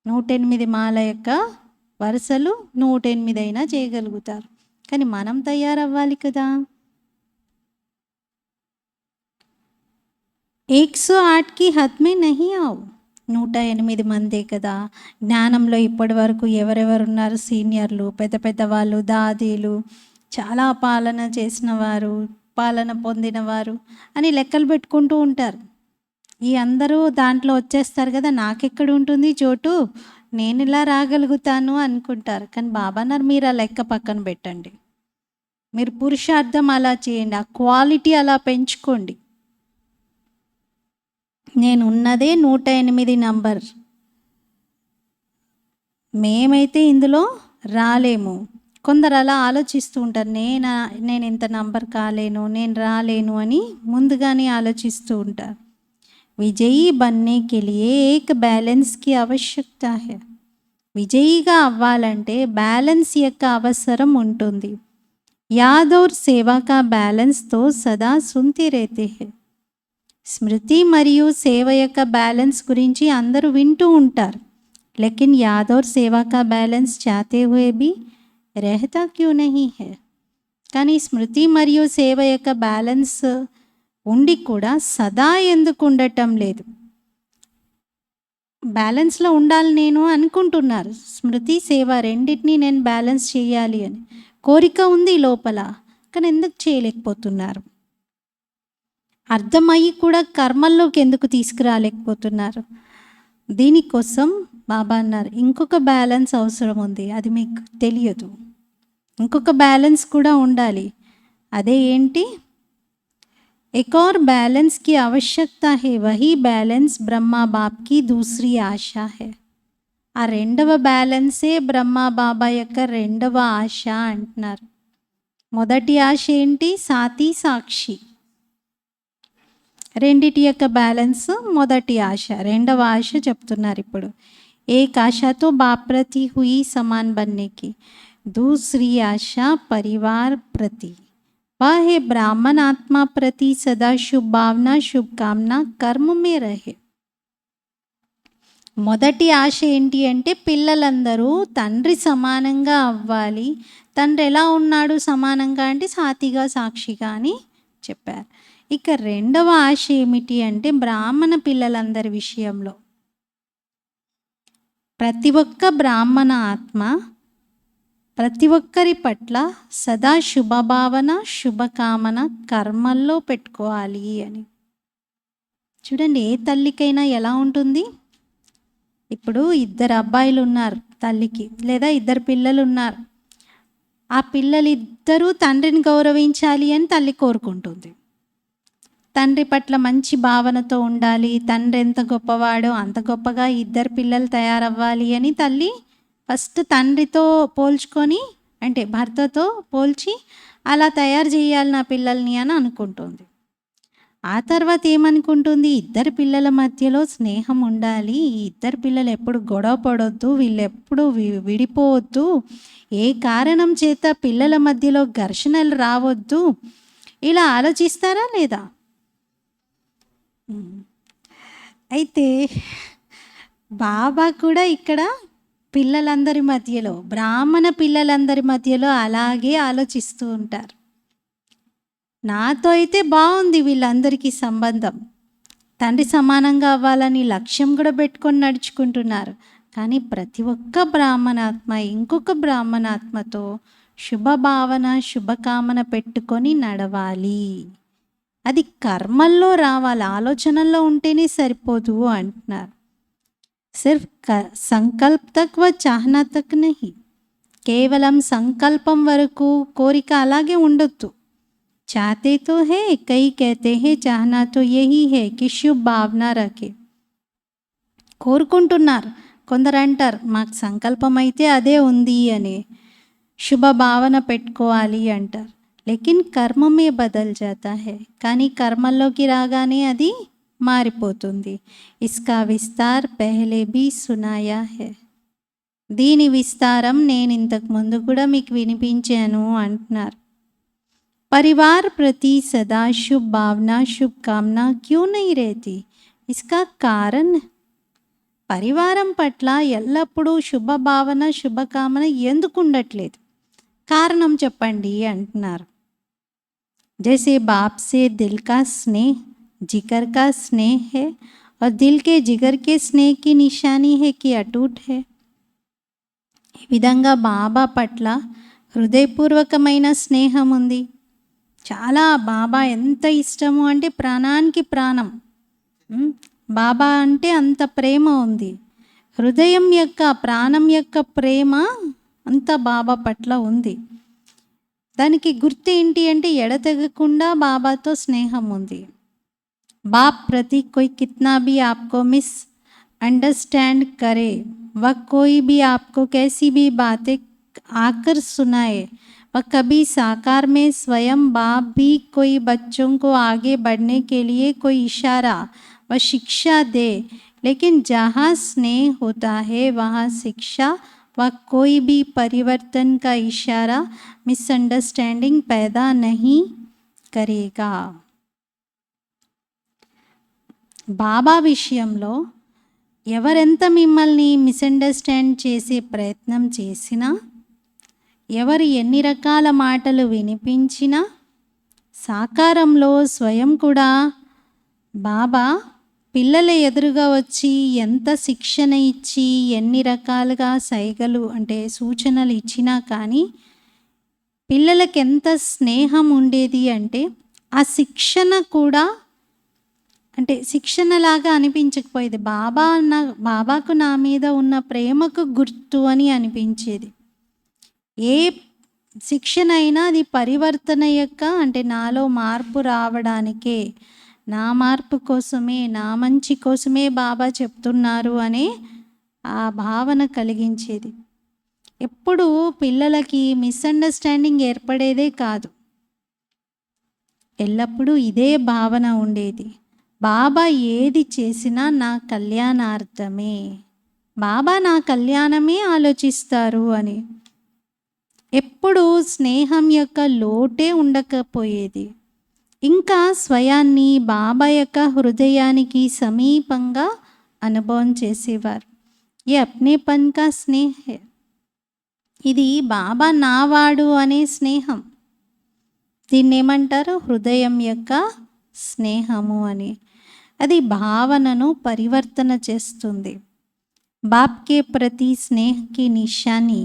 108 మాల యొక్క వరుసలు 108 అయినా చేయగలుగుతారు, కానీ మనం తయారవ్వాలి కదా. 108కి హద్మే నహీ ఆవు. 108 మందే కదా. జ్ఞానంలో ఇప్పటి వరకు ఎవరెవరున్నారు? సీనియర్లు, పెద్ద వాళ్ళు, దాదీలు, చాలా పాలన చేసిన వారు, పాలన పొందినవారు అని లెక్కలు పెట్టుకుంటూ ఉంటారు. ఈ అందరూ దాంట్లో వచ్చేస్తారు కదా, నాకెక్కడ ఉంటుంది చోటు, నేను ఇలా రాగలుగుతాను అనుకుంటారు. కానీ బాబా అన్నారు, మీరు ఆ లెక్క పక్కన పెట్టండి, మీరు పురుషార్థం అలా చేయండి, ఆ క్వాలిటీ అలా పెంచుకోండి. నేను ఉన్నదే 108 నంబర్, మేమైతే ఇందులో రాలేము. కొందరు అలా ఆలోచిస్తూ ఉంటారు, నేను ఇంత నంబర్ కాలేను, నేను రాలేను అని ముందుగానే ఆలోచిస్తూ ఉంటారు. విజయీ బన్నే కే లియే ఏక్ బ్యాలెన్స్ కి ఆవశ్యకత హై. విజయీగా అవ్వాలంటే బ్యాలెన్స్ యొక్క అవసరం ఉంటుంది. యాద్ ఔర్ సేవా కా బ్యాలెన్స్ తో సదా సున్తే రహతే హై. స్మృతి మరియు సేవ యొక్క బ్యాలెన్స్ గురించి అందరూ వింటూ ఉంటారు. లేకిన్ యాద్ ఔర్ సేవా కా బ్యాలెన్స్ చాహతే హుయే భీ रहता क्यों नहीं है. కానీ స్మృతి మరియు సేవ యొక్క బ్యాలెన్స్ ఉండి కూడా సదా ఎందుకు ఉండటం లేదు? బ్యాలెన్స్లో ఉండాలి నేను అనుకుంటున్నారు, స్మృతి సేవ రెండింటినీ నేను బ్యాలెన్స్ చేయాలి అని కోరిక ఉంది లోపల, కానీ ఎందుకు చేయలేకపోతున్నారు? అర్థమయ్యి కూడా కర్మల్లోకి ఎందుకు తీసుకురాలేకపోతున్నారు? దీనికోసం బాబా అన్నారు, ఇంకొక బ్యాలెన్స్ అవసరం ఉంది, అది మీకు తెలియదు. ఇంకొక బ్యాలెన్స్ కూడా ఉండాలి. అదే ఏంటి? एक और बैलेंस की आवश्यकता है, वही बैलेंस ब्रह्मा बाप की दूसरी आशा है. ఆ రెండవ బ్యాలెన్సే బ్రహ్మా బాబా యొక్క రెండవ ఆశ అంటున్నారు. మొదటి ఆశ ఏంటి? సాతి సాక్షి. రెండిటి యొక్క బ్యాలెన్స్ మొదటి ఆశ. రెండవ ఆశ చెప్తున్నారు ఇప్పుడు. एक आशा तो बाप प्रति हुई समान बनने की, दूसरी आशा परिवार प्रति. वह है ब्राह्मण आत्मा प्रति सदा शुभ भावना शुभकामना कर्म में रहे. మొదటి ఆశ ఏంటి అంటే పిల్లలందరూ తండ్రి సమానంగా అవ్వాలి. తండ్రి ఎలా ఉన్నాడు సమానంగా అంటే సాతిగా సాక్షిగా అని చెప్పారు. ఇక రెండవ ఆశ ఏమిటి అంటే బ్రాహ్మణ పిల్లలందరి విషయంలో ప్రతి ఒక్క బ్రాహ్మణ ఆత్మ ప్రతి ఒక్కరి పట్ల సదా శుభభావన శుభకామన కర్మల్లో పెట్టుకోవాలి అని. చూడండి, ఏ తల్లికైనా ఎలా ఉంటుంది? ఇప్పుడు ఇద్దరు అబ్బాయిలు ఉన్నారు తల్లికి, లేదా ఇద్దరు పిల్లలు ఉన్నారు. ఆ పిల్లలిద్దరూ తండ్రిని గౌరవించాలి అని తల్లి కోరుకుంటుంది. తండ్రి పట్ల మంచి భావనతో ఉండాలి, తండ్రి ఎంత గొప్పవాడో అంత గొప్పగా ఇద్దరు పిల్లలు తయారవ్వాలి అని తల్లి ఫస్ట్ తండ్రితో పోల్చుకొని, అంటే భర్తతో పోల్చి అలా తయారు చేయాలి నా పిల్లల్ని అని అనుకుంటుంది. ఆ తర్వాత ఏమనుకుంటుంది? ఇద్దరు పిల్లల మధ్యలో స్నేహం ఉండాలి, ఈ ఇద్దరు పిల్లలు ఎప్పుడు గొడవ పడొద్దు, వీళ్ళు ఎప్పుడు విడిపోవద్దు, ఏ కారణం చేత పిల్లల మధ్యలో ఘర్షణలు రావద్దు, ఇలా ఆలోచిస్తారా లేదా? అయితే బాబా కూడా ఇక్కడ పిల్లలందరి మధ్యలో, బ్రాహ్మణ పిల్లలందరి మధ్యలో అలాగే ఆలోచిస్తూ ఉంటారు. నాతో అయితే బాగుంది వీళ్ళందరికీ సంబంధం, తండ్రి సమానంగా అవ్వాలని లక్ష్యం కూడా పెట్టుకొని నడుచుకుంటున్నారు. కానీ ప్రతి ఒక్క బ్రాహ్మణాత్మ ఇంకొక బ్రాహ్మణాత్మతో శుభభావన శుభకామన పెట్టుకొని నడవాలి. అది కర్మల్లో రావాలి, ఆలోచనల్లో ఉంటేనే సరిపోదు అంటున్నారు. సిర్ఫ్ సంకల్ప్ తక్ వ చాహనా తక్ నహీ, కేవలం సంకల్పం వరకు కోరిక అలాగే ఉండొద్దు. चाहते तो है, कई कहते हैं चाहना तो यही है कि शुभ भावना रखे. కోరుకుంటున్నారు, కొందరు అంటారు మాకు సంకల్పం అయితే అదే ఉంది అని, శుభ భావన పెట్టుకోవాలి అంటారు. లేకిన్ కర్మమే బదల్ జాతా హై, కానీ కర్మల్లోకి రాగానే అది మారిపోతుంది. ఇస్కా విస్తార్ పెహలే భీ సునాయా హై, దీని విస్తారం నేను ఇంతకు ముందు కూడా మీకు వినిపించాను అంటున్నారు. परिवार प्रति सदा शुभ भावना शुभकामना क्यों नहीं रहती? इसका कारण, పరివారం పట్ల ఎల్లప్పుడూ శుభభావన శుభకామన ఎందుకు ఉండట్లేదు? కారణం చెప్పండి అంటున్నారు. जैसे बाप से दिल का स्नेह जिगर का स्नेह है और दिल के जिगर के स्नेह की निशानी है कि अटूट है. ఈ విధంగా బాబా పట్ల హృదయపూర్వకమైన స్నేహం ఉంది. చాలా బాబా ఎంత ఇష్టము అంటే ప్రాణానికి ప్రాణం. బాబా అంటే అంత ప్రేమ ఉంది. హృదయం యొక్క ప్రాణం యొక్క ప్రేమ అంత బాబా పట్ల ఉంది. దానికి గుర్తు ఏంటి అంటే ఎడతెగకుండా బాబాతో స్నేహం ఉంది. బాప్ ప్రతి కోయి కిత్నా భీ ఆప్కో మిస్ అండర్స్టాండ్ करे, वह कोई भी आपको कैसी भी बातें आकर सुनाए, वह कभी साकार में स्वयं बाप भी कोई बच्चों को आगे बढ़ने के लिए कोई इशारा व शिक्षा दे, लेकिन जहाँ स्नेह होता है वहाँ शिक्षा व कोई भी परिवर्तन का इशारा मिसअंडरस्टैंडिंग पैदा नहीं करेगा. బాబా విషయంలో ఎవరెంత మిమ్మల్ని మిస్అండర్స్టాండ్ చేసే ప్రయత్నం చేసినా, ఎవరు ఎన్ని రకాల మాటలు వినిపించినా, సాకారంలో స్వయం కూడా బాబా పిల్లల ఎదురుగా వచ్చి ఎంత శిక్షణ ఇచ్చి ఎన్ని రకాలుగా సైగలు అంటే సూచనలు ఇచ్చినా కానీ పిల్లలకి ఎంత స్నేహం ఉండేది అంటే ఆ శిక్షణ కూడా అంటే శిక్షణలాగా అనిపించకపోయేది. బాబాకు నా మీద ఉన్న ప్రేమకు గుర్తు అని అనిపించేది. ఏ శిక్షణ అయినా అది పరివర్తన యొక్క అంటే నాలో మార్పు రావడానికే, నా మార్పు కోసమే, నా మంచి కోసమే బాబా చెప్తున్నారు అనే ఆ భావన కలిగించేది. ఎప్పుడు పిల్లలకి మిస్అండర్స్టాండింగ్ ఏర్పడేదే కాదు, ఎల్లప్పుడూ ఇదే భావన ఉండేది. బాబా ఏది చేసినా నా కళ్యాణార్థమే, బాబా నా కళ్యాణమే ఆలోచిస్తారు అని. ఎప్పుడు స్నేహం యొక్క లోటే ఉండకపోయేది. ఇంకా స్వయాన్ని బాబా యొక్క హృదయానికి సమీపంగా అనుభవం చేసేవారు. ఏ అప్నేపన్ కా స్నేహ హై. ఇది బాబా నావాడు అనే స్నేహం. దీన్ని ఏమంటారు? హృదయం యొక్క స్నేహము అని. అది భావనను పరివర్తన చేస్తుంది. బాప్కే ప్రతి స్నేహకి నిశాని.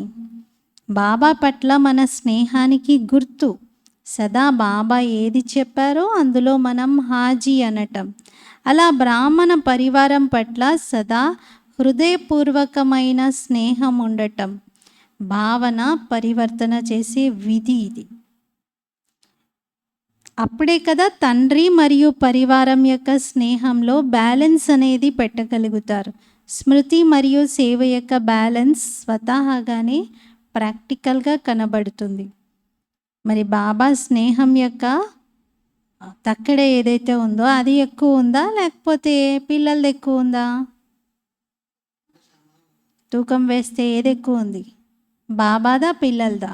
బాబా పట్ల మన స్నేహానికి గుర్తు. సదా బాబా ఏది చెప్పారో అందులో మనం హాజీ అనటం. అలా బ్రాహ్మణ పరివారం పట్ల సదా హృదయపూర్వకమైన స్నేహం ఉండటం భావన పరివర్తన చేసే విధి ఇది. అప్పుడే కదా తండ్రి మరియు పరివారం యొక్క స్నేహంలో బ్యాలెన్స్ అనేది పెట్టగలుగుతారు. స్మృతి మరియు సేవ యొక్క బ్యాలెన్స్ స్వతహాగానే ప్రాక్టికల్గా కనబడుతుంది. మరి బాబా స్నేహం యొక్క తక్కడ ఏదైతే ఉందో అది ఎక్కువ ఉందా, లేకపోతే పిల్లలది ఎక్కువ ఉందా? తూకం వేస్తే ఏది ఎక్కువ ఉంది? బాబాదా పిల్లలదా?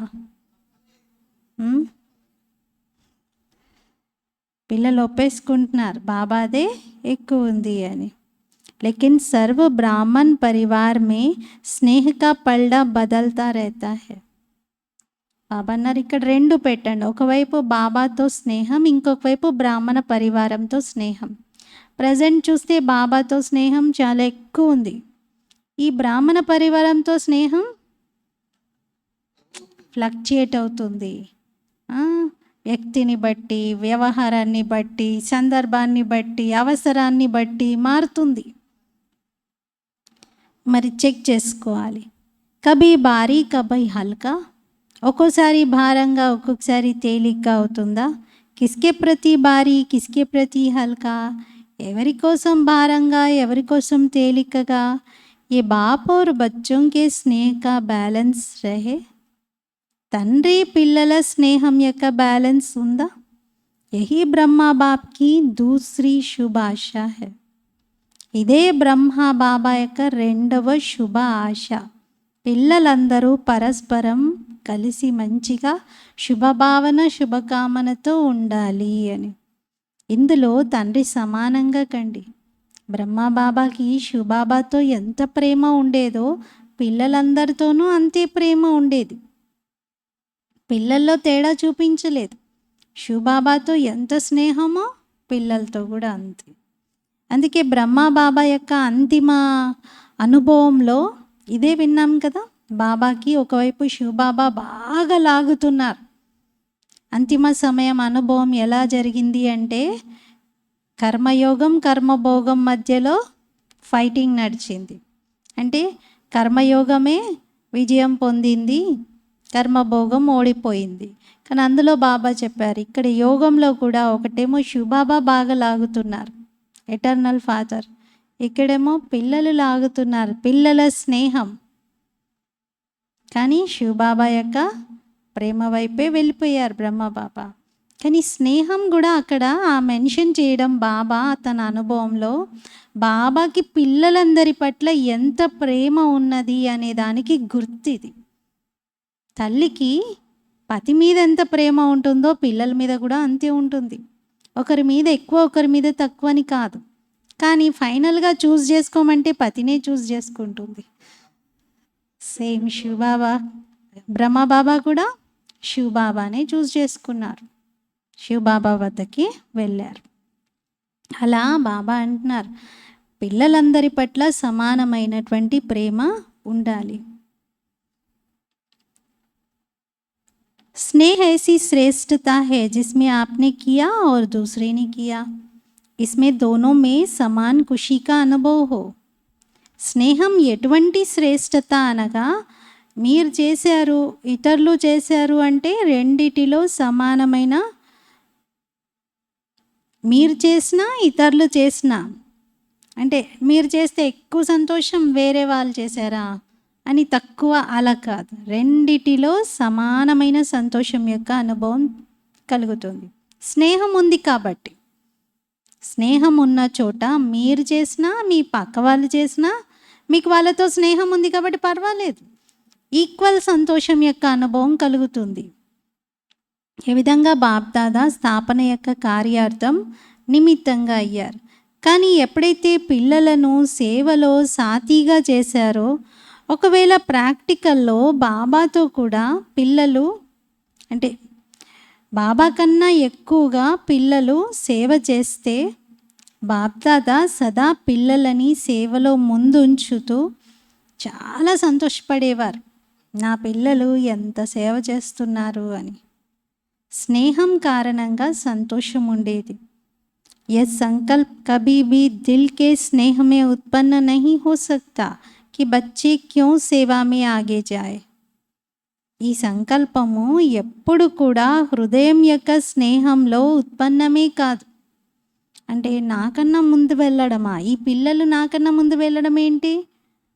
పిల్లలు ఒప్పేసుకుంటున్నారు బాబాదే ఎక్కువ ఉంది అని. लेकिन सर्व ब्राह्मण परिवार में स्नेह का पलड़ा बदलता रहता है. బాబా అన్నారు ఇక్కడ రెండు పెట్టండి. ఒకవైపు బాబాతో స్నేహం, ఇంకొక వైపు బ్రాహ్మణ పరివారంతో స్నేహం. ప్రజెంట్ చూస్తే బాబాతో స్నేహం చాలా ఎక్కువ ఉంది. ఈ బ్రాహ్మణ పరివారంతో స్నేహం ఫ్లక్చుయేట్ అవుతుంది. వ్యక్తిని బట్టి, వ్యవహారాన్ని బట్టి, సందర్భాన్ని బట్టి, అవసరాన్ని బట్టి మారుతుంది. మరి చెక్ చేసుకోవాలి. కభీ భారీ కభీ హల్కా. ఒక్కోసారి భారంగా, ఒక్కొక్కసారి తేలిగ్గా అవుతుందా? కిస్కే ప్రతి భారీ, కిస్కే ప్రతి హల్కా. ఎవరి కోసం భారంగా, ఎవరి కోసం తేలికగా. ఏ బాప్ और बच्चों के स्नेह का बैलेंस रहे. తండ్రి పిల్లల స్నేహం యొక్క బ్యాలెన్స్ ఉందా? యహీ బ్రహ్మా బాప్కి దూసరీ శుభ ఆశ హై. ఇదే బ్రహ్మ బాబా యొక్క రెండవ శుభ ఆశ. పిల్లలందరూ పరస్పరం కలిసి మంచిగా శుభభావన శుభకామనతో ఉండాలి అని. ఇందులో తండ్రి సమానంగా కండి. బ్రహ్మబాబాకి శివబాబాతో ఎంత ప్రేమ ఉండేదో పిల్లలందరితోనూ అంతే ప్రేమ ఉండేది. పిల్లల్లో తేడా చూపించలేదు. శివబాబాతో ఎంత స్నేహమో పిల్లలతో కూడా అంతే. అందుకే బ్రహ్మబాబా యొక్క అంతిమ అనుభవంలో ఇదే విన్నాం కదా. బాబాకి ఒకవైపు శివబాబా బాగా లాగుతున్నారు. అంతిమ సమయం అనుభవం ఎలా జరిగింది అంటే కర్మయోగం కర్మభోగం మధ్యలో ఫైటింగ్ నడిచింది. అంటే కర్మయోగమే విజయం పొందింది, కర్మభోగం ఓడిపోయింది. కానీ అందులో బాబా చెప్పారు ఇక్కడ యోగంలో కూడా ఒకటేమో శివబాబా బాగా లాగుతున్నారు, ఎటర్నల్ ఫాదర్. ఇక్కడేమో పిల్లలు లాగుతున్నారు, పిల్లల స్నేహం. కానీ శివబాబా యొక్క ప్రేమ వైపే వెళ్ళిపోయారు బ్రహ్మబాబా. కానీ స్నేహం కూడా అక్కడ ఆ మెన్షన్ చేయడం బాబా తన అనుభవంలో బాబాకి పిల్లలందరి పట్ల ఎంత ప్రేమ ఉన్నది అనే దానికి గుర్తిది. తల్లికి పతి మీద ఎంత ప్రేమ ఉంటుందో పిల్లల మీద కూడా అంతే ఉంటుంది. ఒకరి మీద ఎక్కువ ఒకరి మీద తక్కువ అని కాదు. కానీ ఫైనల్గా చూస్ చేసుకోమంటే పతినే చూస్ చేసుకుంటుంది. సేమ్ శివబాబా, బ్రహ్మబాబా కూడా శివబాబానే చూస్ చేసుకున్నారు, శివబాబా వద్దకి వెళ్ళారు. అలా బాబా అంటున్నారు పిల్లలందరి పట్ల సమానమైనటువంటి ప్రేమ ఉండాలి. स्नेह ऐसी श्रेष्ठता है जिसमें आपने किया और दूसरे ने किया. इसमें दोनों में समान खुशी का अनुभव हो. స్నేహం ఎటువంటి శ్రేష్టత అనగా మీరు చేశారు ఇతరులు చేశారు అంటే రెండిటిలో సమానమైన, మీరు చేసినా ఇతరులు చేసినా అంటే మీరు చేస్తే ఎక్కువ సంతోషం, వేరే వాళ్ళు చేశారా అని తక్కువ, అలా కాదు. రెండిటిలో సమానమైన సంతోషం యొక్క అనుభవం కలుగుతుంది. స్నేహం ఉంది కాబట్టి. స్నేహం ఉన్న చోట మీరు చేసినా మీ పక్క వాళ్ళు చేసినా మీకు వాళ్ళతో స్నేహం ఉంది కాబట్టి పర్వాలేదు. ఈక్వల్ సంతోషం యొక్క అనుభవం కలుగుతుంది. ఈ విధంగా బాప్దాదా స్థాపన యొక్క కార్యార్థం నిమిత్తంగా అయ్యారు. కానీ ఎప్పుడైతే పిల్లలను సేవలో సాథీగా చేశారో, ఒకవేళ ప్రాక్టికల్లో బాబాతో కూడా పిల్లలు అంటే బాబా కన్నా ఎక్కువగా పిల్లలు సేవ చేస్తే బాప్దాదా సదా పిల్లలని సేవలో ముందుంచుతూ చాలా సంతోషపడేవారు. నా పిల్లలు ఎంత సేవ చేస్తున్నారు అని. స్నేహం కారణంగా సంతోషం ఉండేది. यह संकल्प कभी भी दिल के स्नेह में उत्पन्न नहीं हो सकता कि बच्चे क्यों सेवा में आगे जाए. ఈ సంకల్పము ఎప్పుడు కూడా హృదయం యొక్క స్నేహంలో ఉత్పన్నమే కాదు. అంటే నాకన్నా ముందు వెళ్ళడమా, ఈ పిల్లలు నాకన్నా ముందు వెళ్ళడం ఏంటి,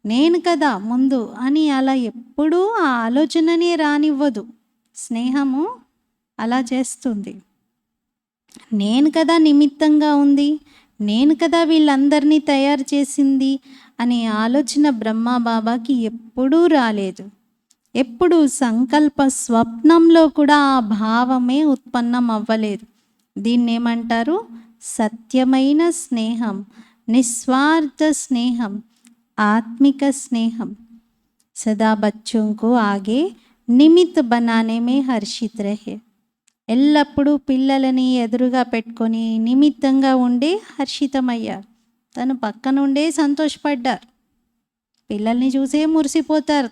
నేను కదా ముందు అని అలా ఎప్పుడూ ఆ ఆలోచననే రానివ్వదు. స్నేహము అలా చేస్తుంది. నేను కదా నిమిత్తంగా ఉంది, నేను కదా వీళ్ళందరినీ తయారు చేసింది అనే ఆలోచన బ్రహ్మ బాబాకి ఎప్పుడూ రాలేదు. ఎప్పుడు సంకల్ప స్వప్నంలో కూడా ఆ భావమే ఉత్పన్నం అవ్వలేదు. దీన్ని ఏమంటారు? సత్యమైన స్నేహం, నిస్వార్థ స్నేహం, ఆత్మిక స్నేహం. సదా బచ్చోं को आगे నిమిత్ బనానే మే హర్షిత్ రహే. ఎల్లప్పుడూ పిల్లలని ఎదురుగా పెట్టుకొని నిమిత్తంగా ఉండి హర్షితమయ్యారు. తను పక్కనుండే సంతోషపడ్డారు. పిల్లల్ని చూసే మురిసిపోతారు.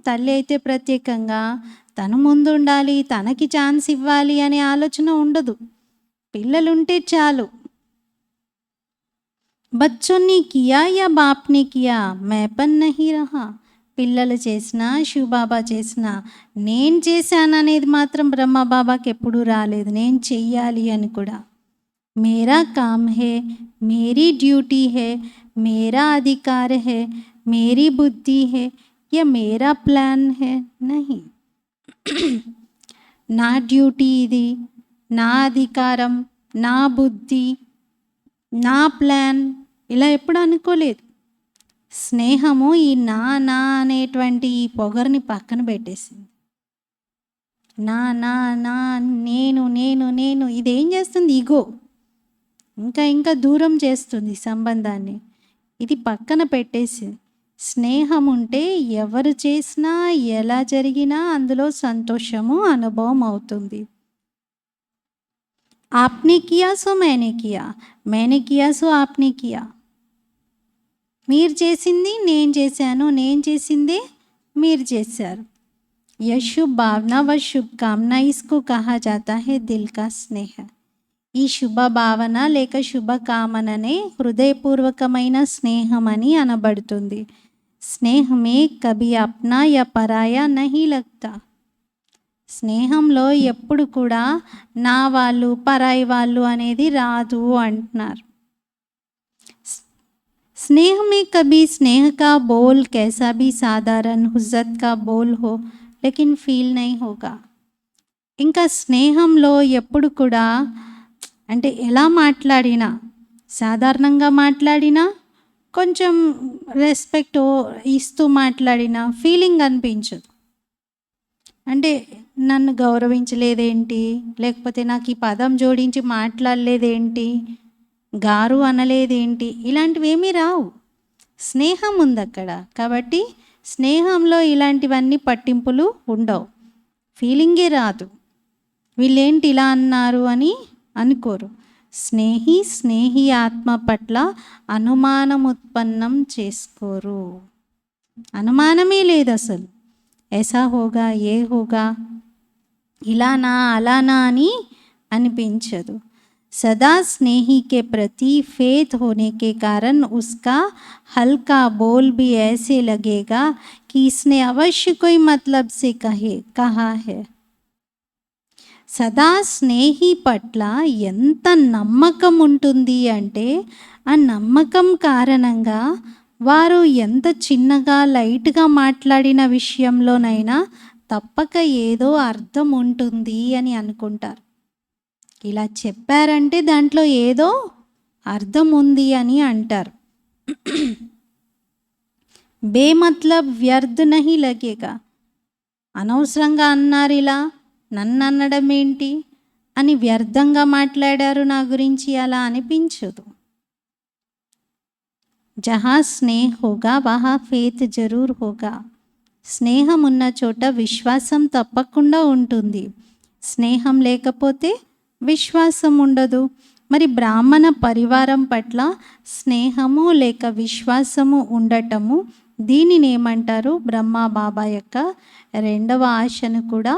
తల్లి అయితే ప్రత్యేకంగా తను ముందుండాలి, తనకి ఛాన్స్ ఇవ్వాలి అనే ఆలోచన ఉండదు. పిల్లలుంటే చాలు. బచ్చోన్ని కియా యా బాప్ని కియా మేపన్ నహీ రహా. పిల్లలు చేసినా శివబాబా చేసినా నేను చేశాననేది మాత్రం బ్రహ్మబాబాకి ఎప్పుడూ రాలేదు. నేను చెయ్యాలి అని కూడా. మేరా కామ్ హే, మేరీ డ్యూటీ హే, మేరా అధికార్ హే, మేరీ బుద్ధి హే, యా మేరా ప్లాన్ హే నహీ. నా డ్యూటీ ఇది, నా అధికారం, నా బుద్ధి, నా ప్లాన్ ఇలా ఎప్పుడు అనుకోలేదు. స్నేహము ఈ నా అనేటువంటి ఈ పొగర్ని పక్కన పెట్టేసింది. నా నా నా నేను నేను నేను ఇదేం చేస్తుంది? ఈగో ఇంకా దూరం చేస్తుంది సంబంధాన్ని. ఇది పక్కన పెట్టేసి స్నేహం ఉంటే ఎవరు చేసినా ఎలా జరిగినా అందులో సంతోషము అనుభవం అవుతుంది. ఆప్నే కియా సో మేనే కియా, మేనే కియా సో ఆప్నే కియా. మీరు చేసింది నేను చేశాను, నేను చేసిందే మీరు చేశారు. यह शुभ भावना व शुभकामना इसको कहा जाता है दिल का स्नेह. ఈ శుభ భావన లేక శుభ కామననే హృదయపూర్వకమైన స్నేహం అని అనబడుతుంది. స్నేహమే కభీ అప్నా యా పరాయా నహీ లగ్తా. స్నేహంలో ఎప్పుడు కూడా నా వాళ్ళు పరాయి వాళ్ళు అనేది రాదు అంటున్నారు. स्नेह में कभी स्नेह का बोल कैसा भी साधारण हुज्जत का बोल हो लेकिन फील नहीं होगा. ఇంకా స్నేహంలో ఎప్పుడు కూడా అంటే ఎలా మాట్లాడినా, సాధారణంగా మాట్లాడినా, కొంచెం రెస్పెక్ట్ ఇస్తూ మాట్లాడినా ఫీలింగ్ అనిపించదు. అంటే నన్ను గౌరవించలేదేంటి, లేకపోతే నాకు ఈ పదం జోడించి మాట్లాడలేదేంటి, గారు అనలేదేంటి, ఇలాంటివి ఏమీ రావు. స్నేహం ఉంది అక్కడ. కాబట్టి స్నేహంలో ఇలాంటివన్నీ పట్టింపులు ఉండవు. ఫీలింగే రాదు. వీళ్ళేంటి ఇలా అన్నారు అని అనుకోరు. స్నేహి ఆత్మ పట్ల అనుమానం ఉత్పన్నం చేసుకోరు. అనుమానమే లేదు అసలు. ऐसा होगा ये होगा, ఇలానా అలానా అని అనిపించదు. सदा स्नेही के प्रति फेथ होने के कारण उसका हल्का बोल भी ऐसे लगेगा कि इसने अवश्य कोई मतलब से कहा है. సదా స్నేహి పట్ల ఎంత నమ్మకం ఉంటుంది అంటే ఆ నమ్మకం కారణంగా వారు ఎంత చిన్నగా లైట్గా మాట్లాడిన విషయంలోనైనా తప్పక ఏదో అర్థం ఉంటుంది అని అనుకుంటారు. ఇలా చెప్పారంటే దాంట్లో ఏదో అర్థం ఉంది అని అంటారు. బేమతలబ్ వ్యర్థ నహీ లగేగా. అనవసరంగా అన్నారు ఇలా, నన్ను అనడం ఏంటి అని వ్యర్థంగా మాట్లాడారు నా గురించి అలా అనిపించదు. జహా స్నేహ్ హోగా వహా ఫేత్ జరూర్ హోగా. స్నేహం ఉన్న చోట విశ్వాసం తప్పకుండా ఉంటుంది. స్నేహం లేకపోతే విశ్వాసం ఉండదు. మరి బ్రాహ్మణ పరివారం పట్ల స్నేహము లేక విశ్వాసము ఉండటము, దీనిని ఏమంటారు? బ్రహ్మ బాబా యొక్క రెండవ ఆశను కూడా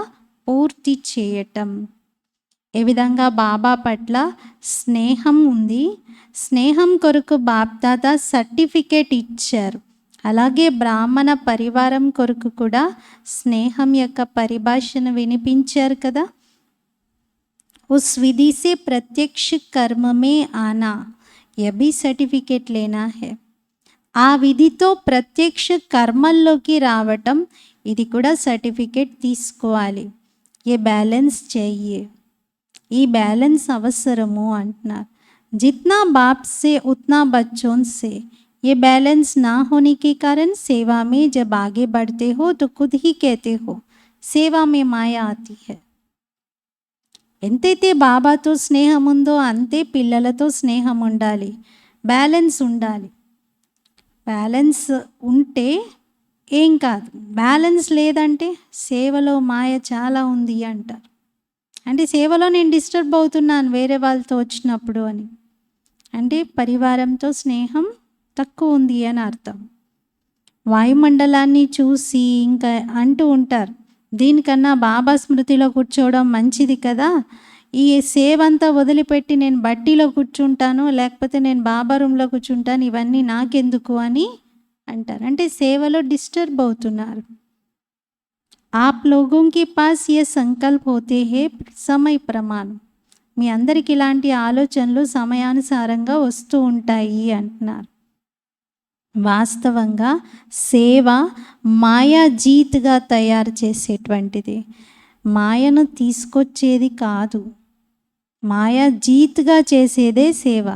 పూర్తి చేయటం. ఏ విధంగా బాబా పట్ల స్నేహం ఉంది, స్నేహం కొరకు బాప్దాదా సర్టిఫికేట్ ఇచ్చారు. అలాగే బ్రాహ్మణ పరివారం కొరకు కూడా స్నేహం యొక్క పరిభాషను వినిపించారు కదా. उस विधि से प्रत्यक्ष कर्म में आना, यह भी सर्टिफिकेट लेना है. ఆ విధితో ప్రత్యక్ష కర్మల్లోకి రావటం, ఇది కూడా సర్టిఫికేట్ తీసుకోవాలి. ఏ బ్యాలెన్స్ చెయ్యి, ఈ బ్యాలెన్స్ అవసరము అంటున్నారు. जितना बाप से उतना बच्चों से, ये बैलेंस ना होने के कारण सेवा में जब आगे बढ़ते हो तो खुद ही कहते हो सेवा में माया आती है. ఎంతైతే బాబాతో స్నేహం ఉందో అంతే పిల్లలతో స్నేహం ఉండాలి. బ్యాలెన్స్ ఉండాలి. బ్యాలెన్స్ ఉంటే ఏం కాదు, బ్యాలెన్స్ లేదంటే సేవలో మాయ చాలా ఉంది అంటారు. అంటే సేవలో నేను డిస్టర్బ్ అవుతున్నాను వేరే వాళ్ళతో వచ్చినప్పుడు అని, అంటే పరివారంతో స్నేహం తక్కువ ఉంది అని అర్థం. వాయుమండలాన్ని చూసి ఇంకా అంటూ ఉంటారు, దీనికన్నా బాబా స్మృతిలో కూర్చోవడం మంచిది కదా, ఈ సేవ అంతా వదిలిపెట్టి నేను బట్టీలో కూర్చుంటాను, లేకపోతే నేను బాబా రూమ్లో కూర్చుంటాను, ఇవన్నీ నాకెందుకు అని అంటారు. అంటే సేవలో డిస్టర్బ్ అవుతున్నారు. आप लोगों के पास ये संकल्प होते हैं समय प्रमाण. మీ అందరికి ఇలాంటి ఆలోచనలు సమయానుసారంగా వస్తూ ఉంటాయి అంటున్నారు. వాస్తవంగా సేవ మాయా జీత్గా తయారు చేసేటువంటిది, మాయను తీసుకొచ్చేది కాదు. మాయా జీత్గా చేసేదే సేవ.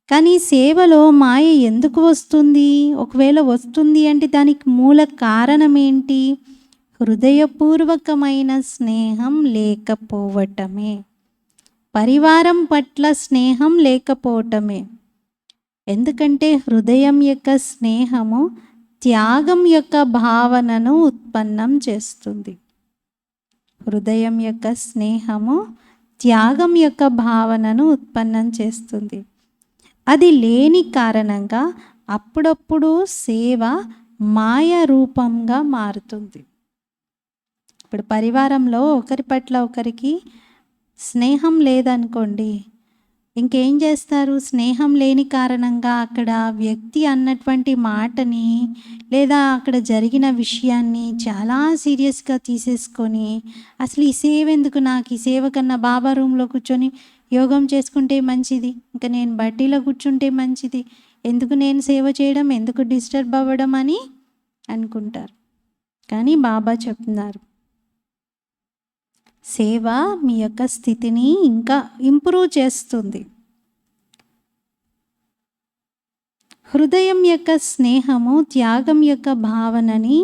కానీ సేవలో మాయ ఎందుకు వస్తుంది? ఒకవేళ వస్తుంది అంటే దానికి మూల కారణం ఏంటి? హృదయపూర్వకమైన స్నేహం లేకపోవటమే, పరివారం పట్ల స్నేహం లేకపోవటమే. ఎందుకంటే హృదయం యొక్క స్నేహము త్యాగం యొక్క భావనను ఉత్పన్నం చేస్తుంది. హృదయం యొక్క స్నేహము త్యాగం యొక్క భావనను ఉత్పన్నం చేస్తుంది. అది లేని కారణంగా అప్పుడప్పుడు సేవ మాయ రూపంగా మారుతుంది. ఇప్పుడు పరివారంలో ఒకరి పట్ల ఒకరికి స్నేహం లేదనుకోండి, ఇంకేం చేస్తారు? స్నేహం లేని కారణంగా అక్కడ వ్యక్తి అన్నటువంటి మాటని లేదా అక్కడ జరిగిన విషయాన్ని చాలా సీరియస్గా తీసేసుకొని, అసలు ఈ సేవ ఎందుకు, నాకు ఈ సేవ కన్నా బాబా రూమ్లో కూర్చొని యోగం చేసుకుంటే మంచిది, ఇంకా నేను బట్టీలో కూర్చుంటే మంచిది, ఎందుకు నేను సేవ చేయడం, ఎందుకు డిస్టర్బ్ అవ్వడం అని అనుకుంటారు. కానీ బాబా చెప్తున్నారు, సేవ మీ యొక్క స్థితిని ఇంకా ఇంప్రూవ్ చేస్తుంది. హృదయం యొక్క స్నేహము త్యాగం యొక్క భావనని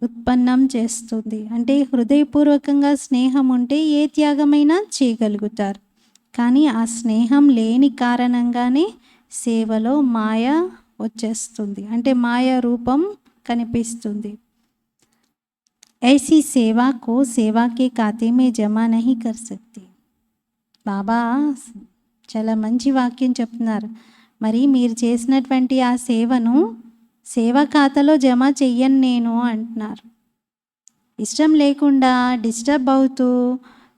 ఉత్పన్నం చేస్తుంది. అంటే హృదయపూర్వకంగా స్నేహం ఉంటే ఏ త్యాగమైనా చేయగలుగుతారు. కానీ ఆ స్నేహం లేని కారణంగానే సేవలో మాయ వచ్చేస్తుంది, అంటే మాయ రూపం కనిపిస్తుంది. ऐसी सेवा को सेवा के खाते में जमा नहीं कर सकते. బాబా చాలా మంచి వాక్యం చెప్తున్నారు. మరి మీరు చేసినటువంటి ఆ సేవను సేవా ఖాతాలో జమ చెయ్యను నేను అంటున్నారు. ఇష్టం లేకుండా డిస్టర్బ్ అవుతూ,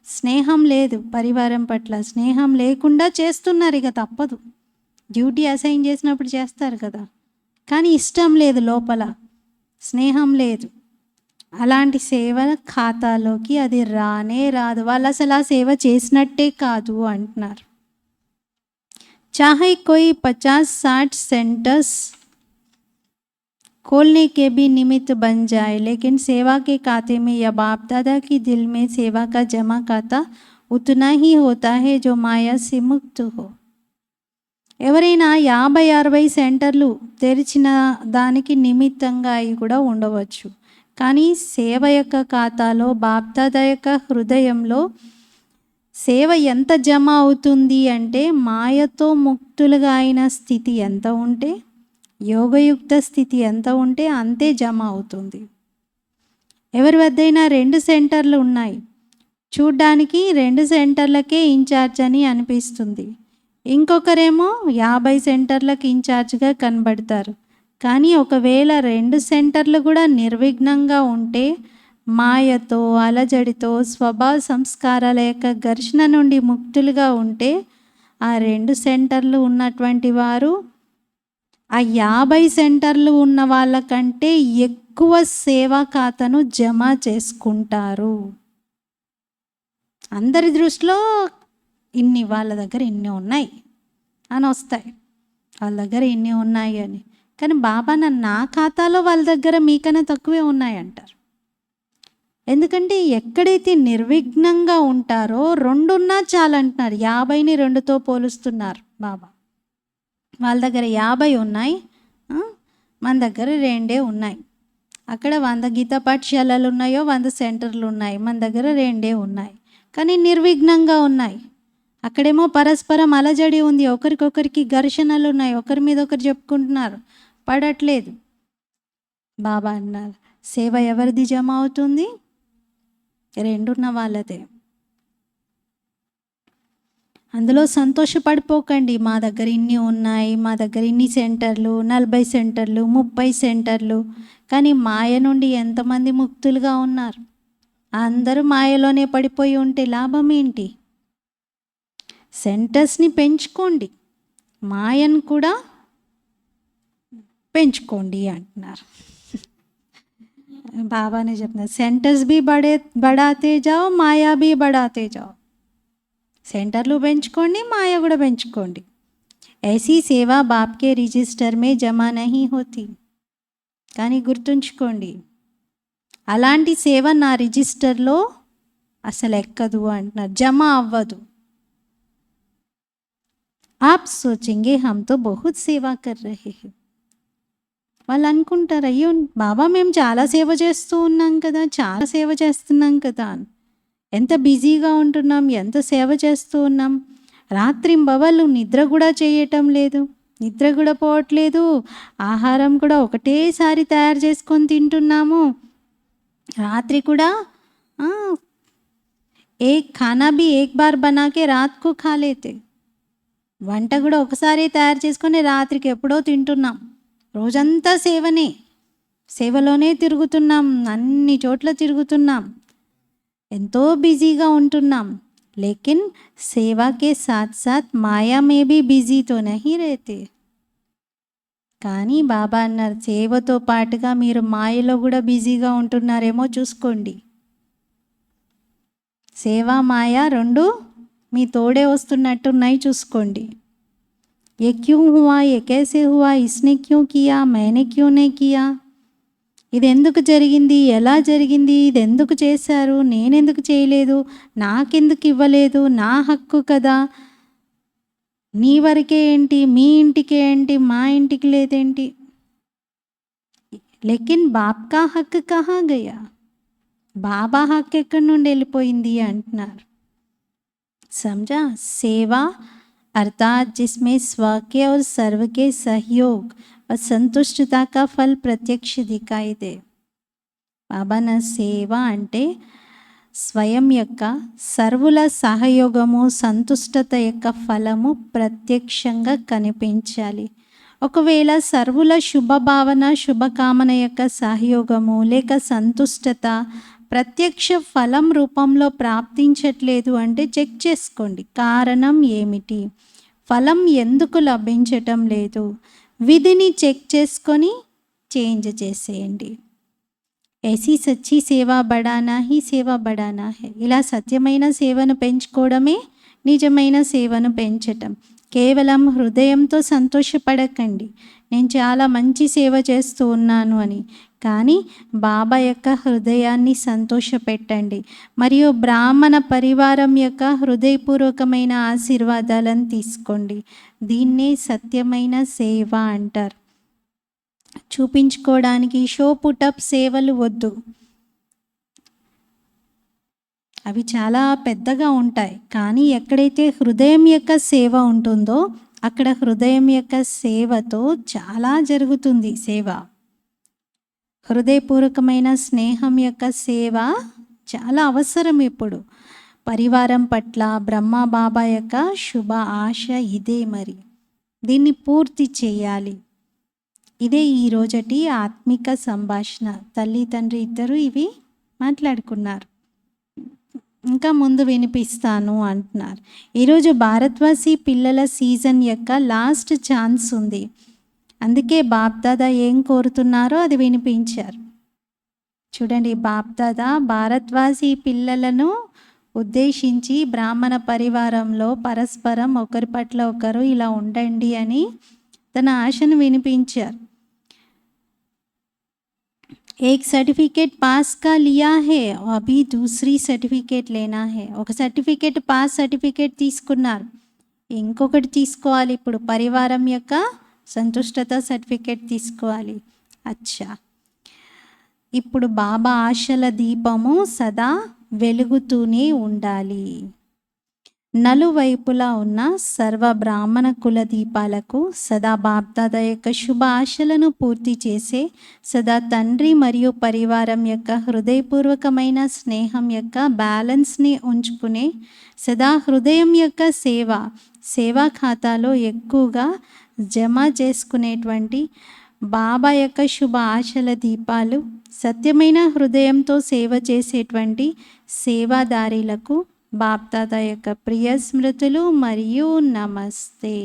స్నేహం లేదు, పరివారం పట్ల స్నేహం లేకుండా చేస్తున్నారు. ఇక తప్పదు, డ్యూటీ అసైన్ చేసినప్పుడు చేస్తారు కదా, కానీ ఇష్టం లేదు, లోపల స్నేహం లేదు. అలాంటి సేవ ఖాతాలోకి అది రానే రాదు. వాళ్ళు అసలు ఆ సేవ చేసినట్టే కాదు అంటున్నారు. చాహే కోయి 50-60 सेंटर्स खोलने के भी निमित्त बन जाए, लेकिन सेवा के खाते में या बाप दादा की दिल में सेवा का जमा खाता उतना ही होता है जो माया से मुक्त हो. ఎవరైనా 50-60 సెంటర్లు తెరిచిన దానికి నిమిత్తంగా అయి కూడా ఉండవచ్చు. కానీ సేవ యొక్క ఖాతాలో, బాప్దాదా యొక్క హృదయంలో సేవ ఎంత జమ అవుతుంది అంటే, మాయతో ముక్తులుగా అయిన స్థితి ఎంత ఉంటే, యోగయుక్త స్థితి ఎంత ఉంటే అంతే జమ అవుతుంది. ఎవరి వద్దైనా 2 సెంటర్లు ఉన్నాయి, చూడ్డానికి 2 సెంటర్లకే ఇన్ఛార్జ్ అని అనిపిస్తుంది. ఇంకొకరేమో 50 సెంటర్లకు ఇన్ఛార్జ్గా కనబడతారు. కానీ ఒకవేళ 2 సెంటర్లు కూడా నిర్విఘ్నంగా ఉంటే, మాయతో, అలజడితో, స్వభావ సంస్కారాల యొక్క ఘర్షణ నుండి ముక్తులుగా ఉంటే, ఆ 2 సెంటర్లు ఉన్నటువంటి వారు ఆ 50 సెంటర్లు ఉన్న వాళ్ళకంటే ఎక్కువ సేవా ఖాతాను జమ చేసుకుంటారు. అందరి దృష్టిలో వాళ్ళ దగ్గర ఇన్ని ఉన్నాయి అని వస్తాయి, వాళ్ళ దగ్గర ఇన్ని ఉన్నాయి అని. కానీ బాబా నా ఖాతాలో వాళ్ళ దగ్గర మీకన్నా తక్కువే ఉన్నాయి అంటారు. ఎందుకంటే ఎక్కడైతే నిర్విఘ్నంగా ఉంటారో 2 ఉన్నా చాలంటున్నారు. 50ని 2తో పోలుస్తున్నారు బాబా. వాళ్ళ దగ్గర 50 ఉన్నాయి, మన దగ్గర 2 ఉన్నాయి. అక్కడ 100 గీతా పాఠశాలలు ఉన్నాయో 100 సెంటర్లు ఉన్నాయి, మన దగ్గర 2 ఉన్నాయి. కానీ నిర్విఘ్నంగా ఉన్నాయి. అక్కడేమో పరస్పరం అలజడి ఉంది, ఒకరికొకరికి ఘర్షణలు ఉన్నాయి, ఒకరి మీద ఒకరు చెప్పుకుంటున్నారు, పడట్లేదు. బాబా అన్నారు, సేవ ఎవరిది జమ అవుతుంది? 2 ఉన్న వాళ్ళదే. అందులో సంతోషపడిపోకండి, మా దగ్గర ఇన్ని ఉన్నాయి, మా దగ్గర ఇన్ని సెంటర్లు, 40 సెంటర్లు, 30 సెంటర్లు. కానీ మాయ నుండి ఎంతమంది ముక్తులుగా ఉన్నారు? అందరూ మాయలోనే పడిపోయి ఉంటే లాభం ఏంటి? సెంటర్స్ని పెంచుకోండి, మాయను కూడా పెంచుకోండి అంటున్నారు. బాబానే చెప్తున్నారు, సెంటర్స్ బీ బడాతే జాओ, మాయా బీ బడాతే జాओ. సెంటర్లు పెంచుకోండి, మాయ కూడా పెంచుకోండి. ऐसी సేవా బాప్కే రిజిస్టర్ మే జమా నహీ హోతీ. కానీ గుర్తుంచుకోండి, అలాంటి సేవ నా రిజిస్టర్లో అసలు ఎక్కదు అంటున్నారు, జమ అవ్వదు. ఆప్ సోచెంగే హమ్ తో బహుత్ సేవా కర్ రహే హై. వాళ్ళు అనుకుంటారు, అయ్యో బాబా మేము చాలా సేవ చేస్తూ ఉన్నాం కదా, చాలా సేవ చేస్తున్నాం కదా, ఎంత బిజీగా ఉంటున్నాం, ఎంత సేవ చేస్తూ ఉన్నాం. రాత్రింబవళ్ళు నిద్ర కూడా చేయటం లేదు, నిద్ర కూడా పోవట్లేదు, ఆహారం కూడా ఒకటేసారి తయారు చేసుకొని తింటున్నాము. రాత్రి కూడా ఏక్ ఖానా భీ ఏక్ బార్ బనాకే రాత్కు ఖా లేతే. వంట కూడా ఒకసారి తయారు చేసుకొని రాత్రికి ఎప్పుడో తింటున్నాం. రోజంతా సేవనే, సేవలోనే తిరుగుతున్నాం, అన్ని చోట్ల తిరుగుతున్నాం, ఎంతో బిజీగా ఉంటున్నాం. లేకిన్ సేవా కే సాత్ సాత్ మాయా మే భీ బిజీతో నహీ రేతే. కానీ బాబా అన్నారు, సేవతో పాటుగా మీరు మాయలో కూడా బిజీగా ఉంటున్నారేమో చూసుకోండి. సేవ మాయ 2 మీ తోడే వస్తున్నట్టున్నాయి, చూసుకోండి. ये क्यों हुआ, ये कैसे हुआ, इसने क्यों किया, मैंने क्यों नहीं किया. ఇది ఎందుకు జరిగింది, ఎలా జరిగింది, ఇది ఎందుకు చేశారు, నేనెందుకు చేయలేదు, నాకెందుకు ఇవ్వలేదు, నా హక్కు కదా, నీ వరకే ఏంటి, మీ ఇంటికే ఏంటి, మా ఇంటికి లేదేంటి. లేకిన్ బాప్ కా హక్ కహా గయా, బాబా హక్ ఎక్కడి నుండి వెళ్ళిపోయింది అంటున్నారు. समझा. सेवा अर्थात जिसमें स्व के और सर्व के सहयोग और संतुष्टता का फल प्रत्यक्ष दिखाई दे. బాబా నా సేవ అంటే స్వయం యొక్క సర్వుల సహయోగము, సంతుష్టత యొక్క ఫలము ప్రత్యక్షంగా కనిపించాలి. ఒకవేళ సర్వుల శుభభావన, శుభకామన యొక్క సహయోగము లేక సంతుష్టత ప్రత్యక్ష ఫలం రూపంలో ప్రాప్తించట్లేదు అంటే చెక్ చేసుకోండి, కారణం ఏమిటి, ఫలం ఎందుకు లభించటం లేదు, విధిని చెక్ చేసుకొని చేంజ్ చేసేయండి. ऐसी सच्ची సేవా బడానా హీ సేవా బడానా హై. ఇలా సత్యమైన సేవను పెంచుకోవడమే నిజమైన సేవను పెంచటం. కేవలం హృదయంతో సంతోషపడకండి, నేను చాలా మంచి సేవ చేస్తూ ఉన్నాను అని. కానీ బాబా యొక్క హృదయాన్ని సంతోషపెట్టండి మరియు బ్రాహ్మణ పరివారం యొక్క హృదయపూర్వకమైన ఆశీర్వాదాలను తీసుకోండి. దీన్నే సత్యమైన సేవ అంటారు. చూపించుకోవడానికి షో పుటప్ సేవలు వద్దు. అవి చాలా పెద్దగా ఉంటాయి. కానీ ఎక్కడైతే హృదయం యొక్క సేవ ఉంటుందో అక్కడ హృదయం యొక్క సేవతో చాలా జరుగుతుంది సేవ. హృదయపూర్వకమైన స్నేహం యొక్క సేవ చాలా అవసరం. ఇప్పుడు పరివారం పట్ల బ్రహ్మ బాబా యొక్క శుభ ఆశ ఇదే. మరి దీన్ని పూర్తి చేయాలి. ఇదే ఈరోజటి ఆత్మిక సంభాషణ. తల్లి తండ్రి ఇద్దరు ఇవి మాట్లాడుకున్నారు. ఇంకా ముందు వినిపిస్తాను అంటున్నారు. ఈరోజు భారత్వాసి పిల్లల సీజన్ యొక్క లాస్ట్ ఛాన్స్ ఉంది. అందుకే బాప్దాదా ఏం కోరుతున్నారో అది వినిపించారు. చూడండి, బాప్దాదా భారత్వాసి పిల్లలను ఉద్దేశించి బ్రాహ్మణ పరివారంలో పరస్పరం ఒకరి పట్ల ఒకరు ఇలా ఉండండి అని తన ఆశను వినిపించారు. एक सर्टिफिकेट पास का लिया है, अभी दूसरी सर्टिफिकेट लेना है. ఒక సర్టిఫికేట్ పాస్ సర్టిఫికేట్ తీసుకున్నారు, ఇంకొకటి తీసుకోవాలి. ఇప్పుడు పరివారం యొక్క సంతుష్టత సర్టిఫికేట్ తీసుకోవాలి. అచ్చా, ఇప్పుడు బాబా ఆశల దీపము సదా వెలుగుతూనే ఉండాలి. నలువైపులా ఉన్న సర్వ బ్రాహ్మణ కుల దీపాలకు సదా బాప్దాదా యొక్క శుభ ఆశలను పూర్తి చేసే సదా తండ్రి మరియు పరివారం యొక్క హృదయపూర్వకమైన స్నేహం యొక్క బ్యాలెన్స్ని ఉంచుకునే సదా హృదయం యొక్క సేవా ఖాతాలో ఎక్కువగా జమ చేసుకునేటువంటి బాబా యొక్క శుభ ఆశల దీపాలు సత్యమైన హృదయంతో సేవ చేసేటువంటి సేవాదారీలకు బాప్దాదా యొక్క ప్రియ స్మృతులు మరియు నమస్తే.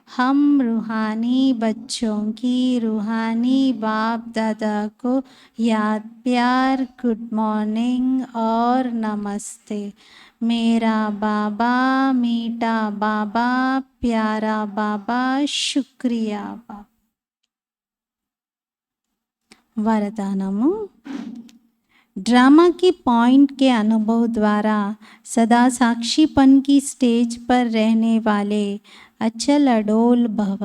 हम रूहानी बच्चों की रूहानी बाप दादा को याद प्यार गुड मॉर्निंग और नमस्ते. मेरा बाबा मीठा बाबा प्यारा बाबा शुक्रिया बाबा. वरदानము. ड्रामा की पॉइंट के अनुभव द्वारा सदा साक्षीपन की स्टेज पर रहने वाले अचल अडोल भव.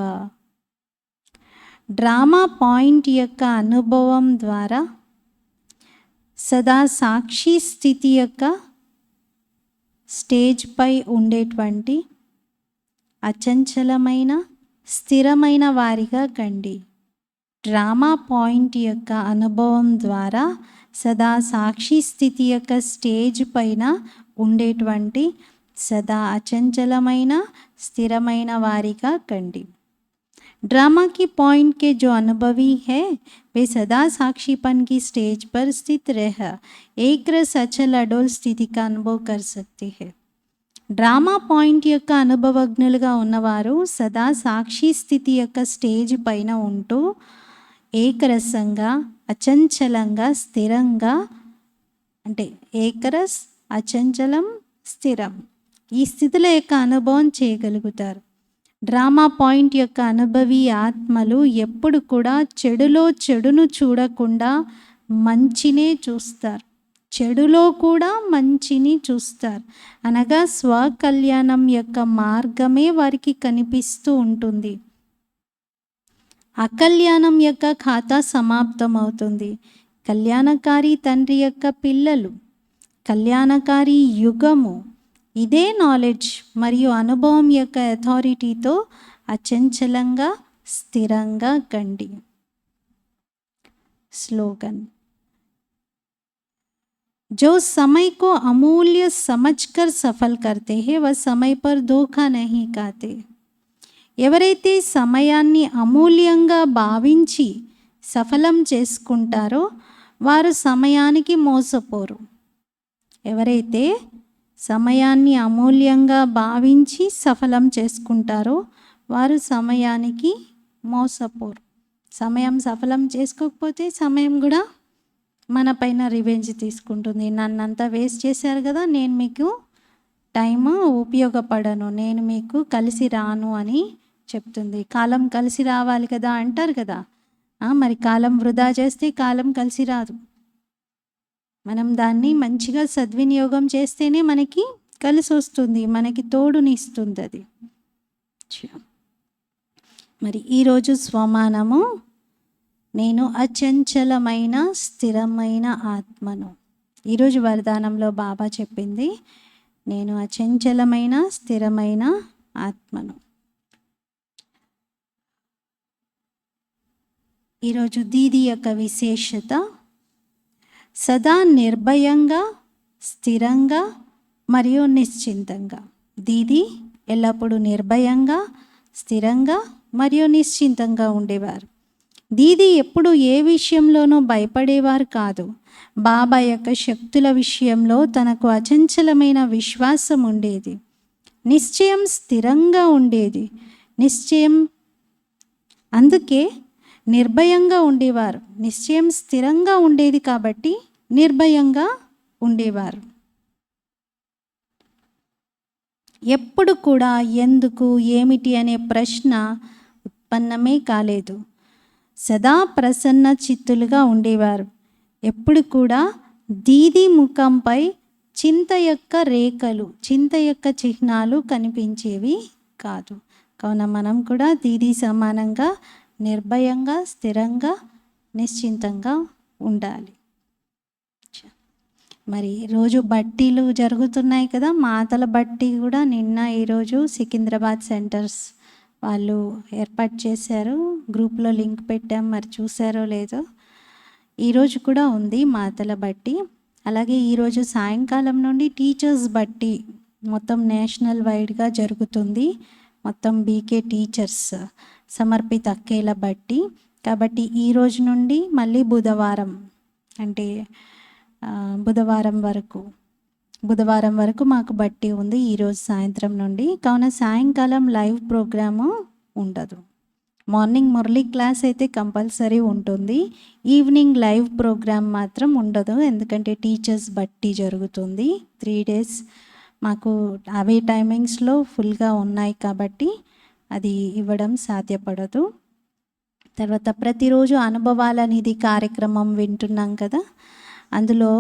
డ్రామా పాయింట్ యొక్క అనుభవం ద్వారా సదా సాక్షి స్థితి యొక్క స్టేజ్పై ఉండేటువంటి అచంచలమైన స్థిరమైన వారిగా కండి. డ్రామా పాయింట్ యొక్క అనుభవం ద్వారా సదా సాక్షి స్థితి యొక్క స్టేజ్ పైన ఉండేటువంటి సదా అచంచలమైన స్థిరమైన వారిగా కండి. ड्रामा की पॉइंट के जो अनुभवी है वे सदा साक्षीपन की स्टेज पर स्थित रह एक रस अचल अडोल स्थिति का अनुभव कर सकते हैं. డ్రామా పాయింట్ యొక్క అనుభవజ్ఞులుగా ఉన్నవారు సదా సాక్షి స్థితి యొక్క స్టేజ్ పైన ఉంటూ ఏకరసంగా అచంచలంగా స్థిరంగా, అంటే ఏకరస్ అచంచలం స్థిరం, ఈ స్థితుల యొక్క అనుభవం చేయగలుగుతారు. డ్రామా పాయింట్ యొక్క అనుభవి ఆత్మలు ఎప్పుడు కూడా చెడులో చెడును చూడకుండా మంచినే చూస్తారు. చెడులో కూడా మంచిని చూస్తారు. అనగా స్వకల్యాణం యొక్క మార్గమే వారికి కనిపిస్తూ ఉంటుంది. అకల్యాణం యొక్క ఖాతా సమాప్తమవుతుంది. కళ్యాణకారి తండ్రి యొక్క పిల్లలు, కళ్యాణకారి యుగము. ఇదే నాలెడ్జ్ మరియు అనుభవం యొక్క అథారిటీతో అచంచలంగా స్థిరంగా కండి. స్లోగన్. जो समय को अमूल्य समझकर सफल करते हैं वह समय पर धोखा नहीं खाते. ఎవరైతే సమయాన్ని అమూల్యంగా భావించి సఫలం చేసుకుంటారో వారు సమయానికి మోసపోరు. ఎవరైతే సమయాన్ని అమూల్యంగా భావించి సఫలం చేసుకుంటారో వారు సమయానికి మోసపోరు. సమయం సఫలం చేసుకోకపోతే సమయం కూడా మన పైన రివెంజ్ తీసుకుంటుంది. నన్నంతా వేస్ట్ చేశారు కదా, నేను మీకు టైము ఉపయోగపడను, నేను మీకు కలిసి రాను అని చెప్తుంది. కాలం కలిసి రావాలి కదా అంటారు కదా, మరి కాలం వృధా చేస్తే కాలం కలిసి రాదు. మనం దాన్ని మంచిగా సద్వినియోగం చేస్తేనే మనకి కలిసి వస్తుంది, మనకి తోడునిస్తుంది అది. మరి ఈరోజు స్వమానము, నేను అచంచలమైన స్థిరమైన ఆత్మను. ఈరోజు వరదానంలో బాబా చెప్పింది, నేను అచంచలమైన స్థిరమైన ఆత్మను. ఈరోజు దీది యొక్క విశేషత, సదా నిర్భయంగా, స్థిరంగా మరియు నిశ్చింతంగా. దీది ఎల్లప్పుడూ నిర్భయంగా, స్థిరంగా మరియు నిశ్చింతంగా ఉండేవారు. దీది ఎప్పుడు ఏ విషయంలోనూ భయపడేవారు కాదు. బాబా యొక్క శక్తుల విషయంలో తనకు అచంచలమైన విశ్వాసం ఉండేది. నిశ్చయం స్థిరంగా ఉండేది. నిశ్చయం, అందుకే నిర్భయంగా ఉండేవారు. నిశ్చయం స్థిరంగా ఉండేది కాబట్టి నిర్భయంగా ఉండేవారు. ఎప్పుడు కూడా ఎందుకు, ఏమిటి అనే ప్రశ్న ఉత్పన్నమే కాలేదు. సదా ప్రసన్న చిత్తులుగా ఉండేవారు. ఎప్పుడు కూడా దీది ముఖంపై చింత యొక్క రేఖలు, చింత యొక్క చిహ్నాలు కనిపించేవి కాదు. కావున మనం కూడా దీది సమానంగా నిర్భయంగా, స్థిరంగా, నిశ్చింతంగా ఉండాలి. మరి రోజు బట్టీలు జరుగుతున్నాయి కదా, మాతల బట్టి కూడా నిన్న ఈరోజు సికింద్రాబాద్ సెంటర్స్ వాళ్ళు ఏర్పాటు చేశారు. గ్రూప్లో లింక్ పెట్టాం, మరి చూసారో లేదో. ఈరోజు కూడా ఉంది మాతల బట్టి. అలాగే ఈరోజు సాయంకాలం నుండి టీచర్స్ బట్టి మొత్తం నేషనల్ వైడ్గా జరుగుతుంది. మొత్తం బీకే టీచర్స్ సమర్పిత అక్కేల బట్టి. కాబట్టి ఈరోజు నుండి మళ్ళీ బుధవారం, అంటే బుధవారం వరకు మాకు బట్టి ఉంది ఈరోజు సాయంత్రం నుండి. కావున సాయంకాలం లైవ్ ప్రోగ్రాము ఉండదు. మార్నింగ్ మురళీ క్లాస్ అయితే కంపల్సరీ ఉంటుంది. ఈవినింగ్ లైవ్ ప్రోగ్రామ్ మాత్రం ఉండదు, ఎందుకంటే టీచర్స్ బట్టి జరుగుతుంది. 3 days మాకు అవే టైమింగ్స్లో ఫుల్గా ఉన్నాయి కాబట్టి అది ఇవ్వడం సాధ్యపడదు. తర్వాత ప్రతిరోజు అనుభవాల నిధి కార్యక్రమం వింటున్నాం కదా, అందులో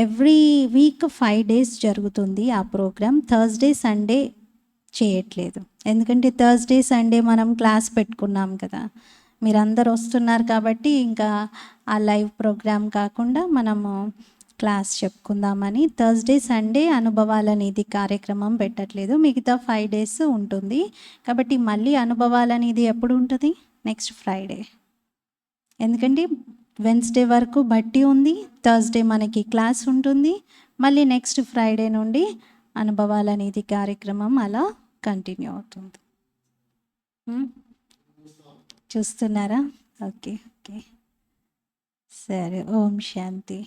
ఎవ్రీ వీక్ 5 days జరుగుతుంది ఆ ప్రోగ్రామ్. థర్స్డే సండే చేయట్లేదు, ఎందుకంటే థర్స్డే సండే మనం క్లాస్ పెట్టుకున్నాం కదా, మీరందరూ వస్తున్నారు కాబట్టి ఇంకా ఆ లైవ్ ప్రోగ్రామ్ కాకుండా మనము క్లాస్ చెప్పుకుందామని థర్స్డే సండే అనుభవాల నిధి కార్యక్రమం పెట్టట్లేదు. మిగతా 5 days ఉంటుంది. కాబట్టి మళ్ళీ అనుభవాల నిధి ఎప్పుడు ఉంటుంది? Next Friday. ఎందుకంటే వెన్స్డే వరకు బట్టి ఉంది, థర్స్డే మనకి క్లాస్ ఉంటుంది, మళ్ళీ నెక్స్ట్ ఫ్రైడే నుండి అనుభవాల నిధి కార్యక్రమం అలా కంటిన్యూ అవుతుంది. చూస్తున్నారా? ఓకే, సరే. ఓం శాంతి.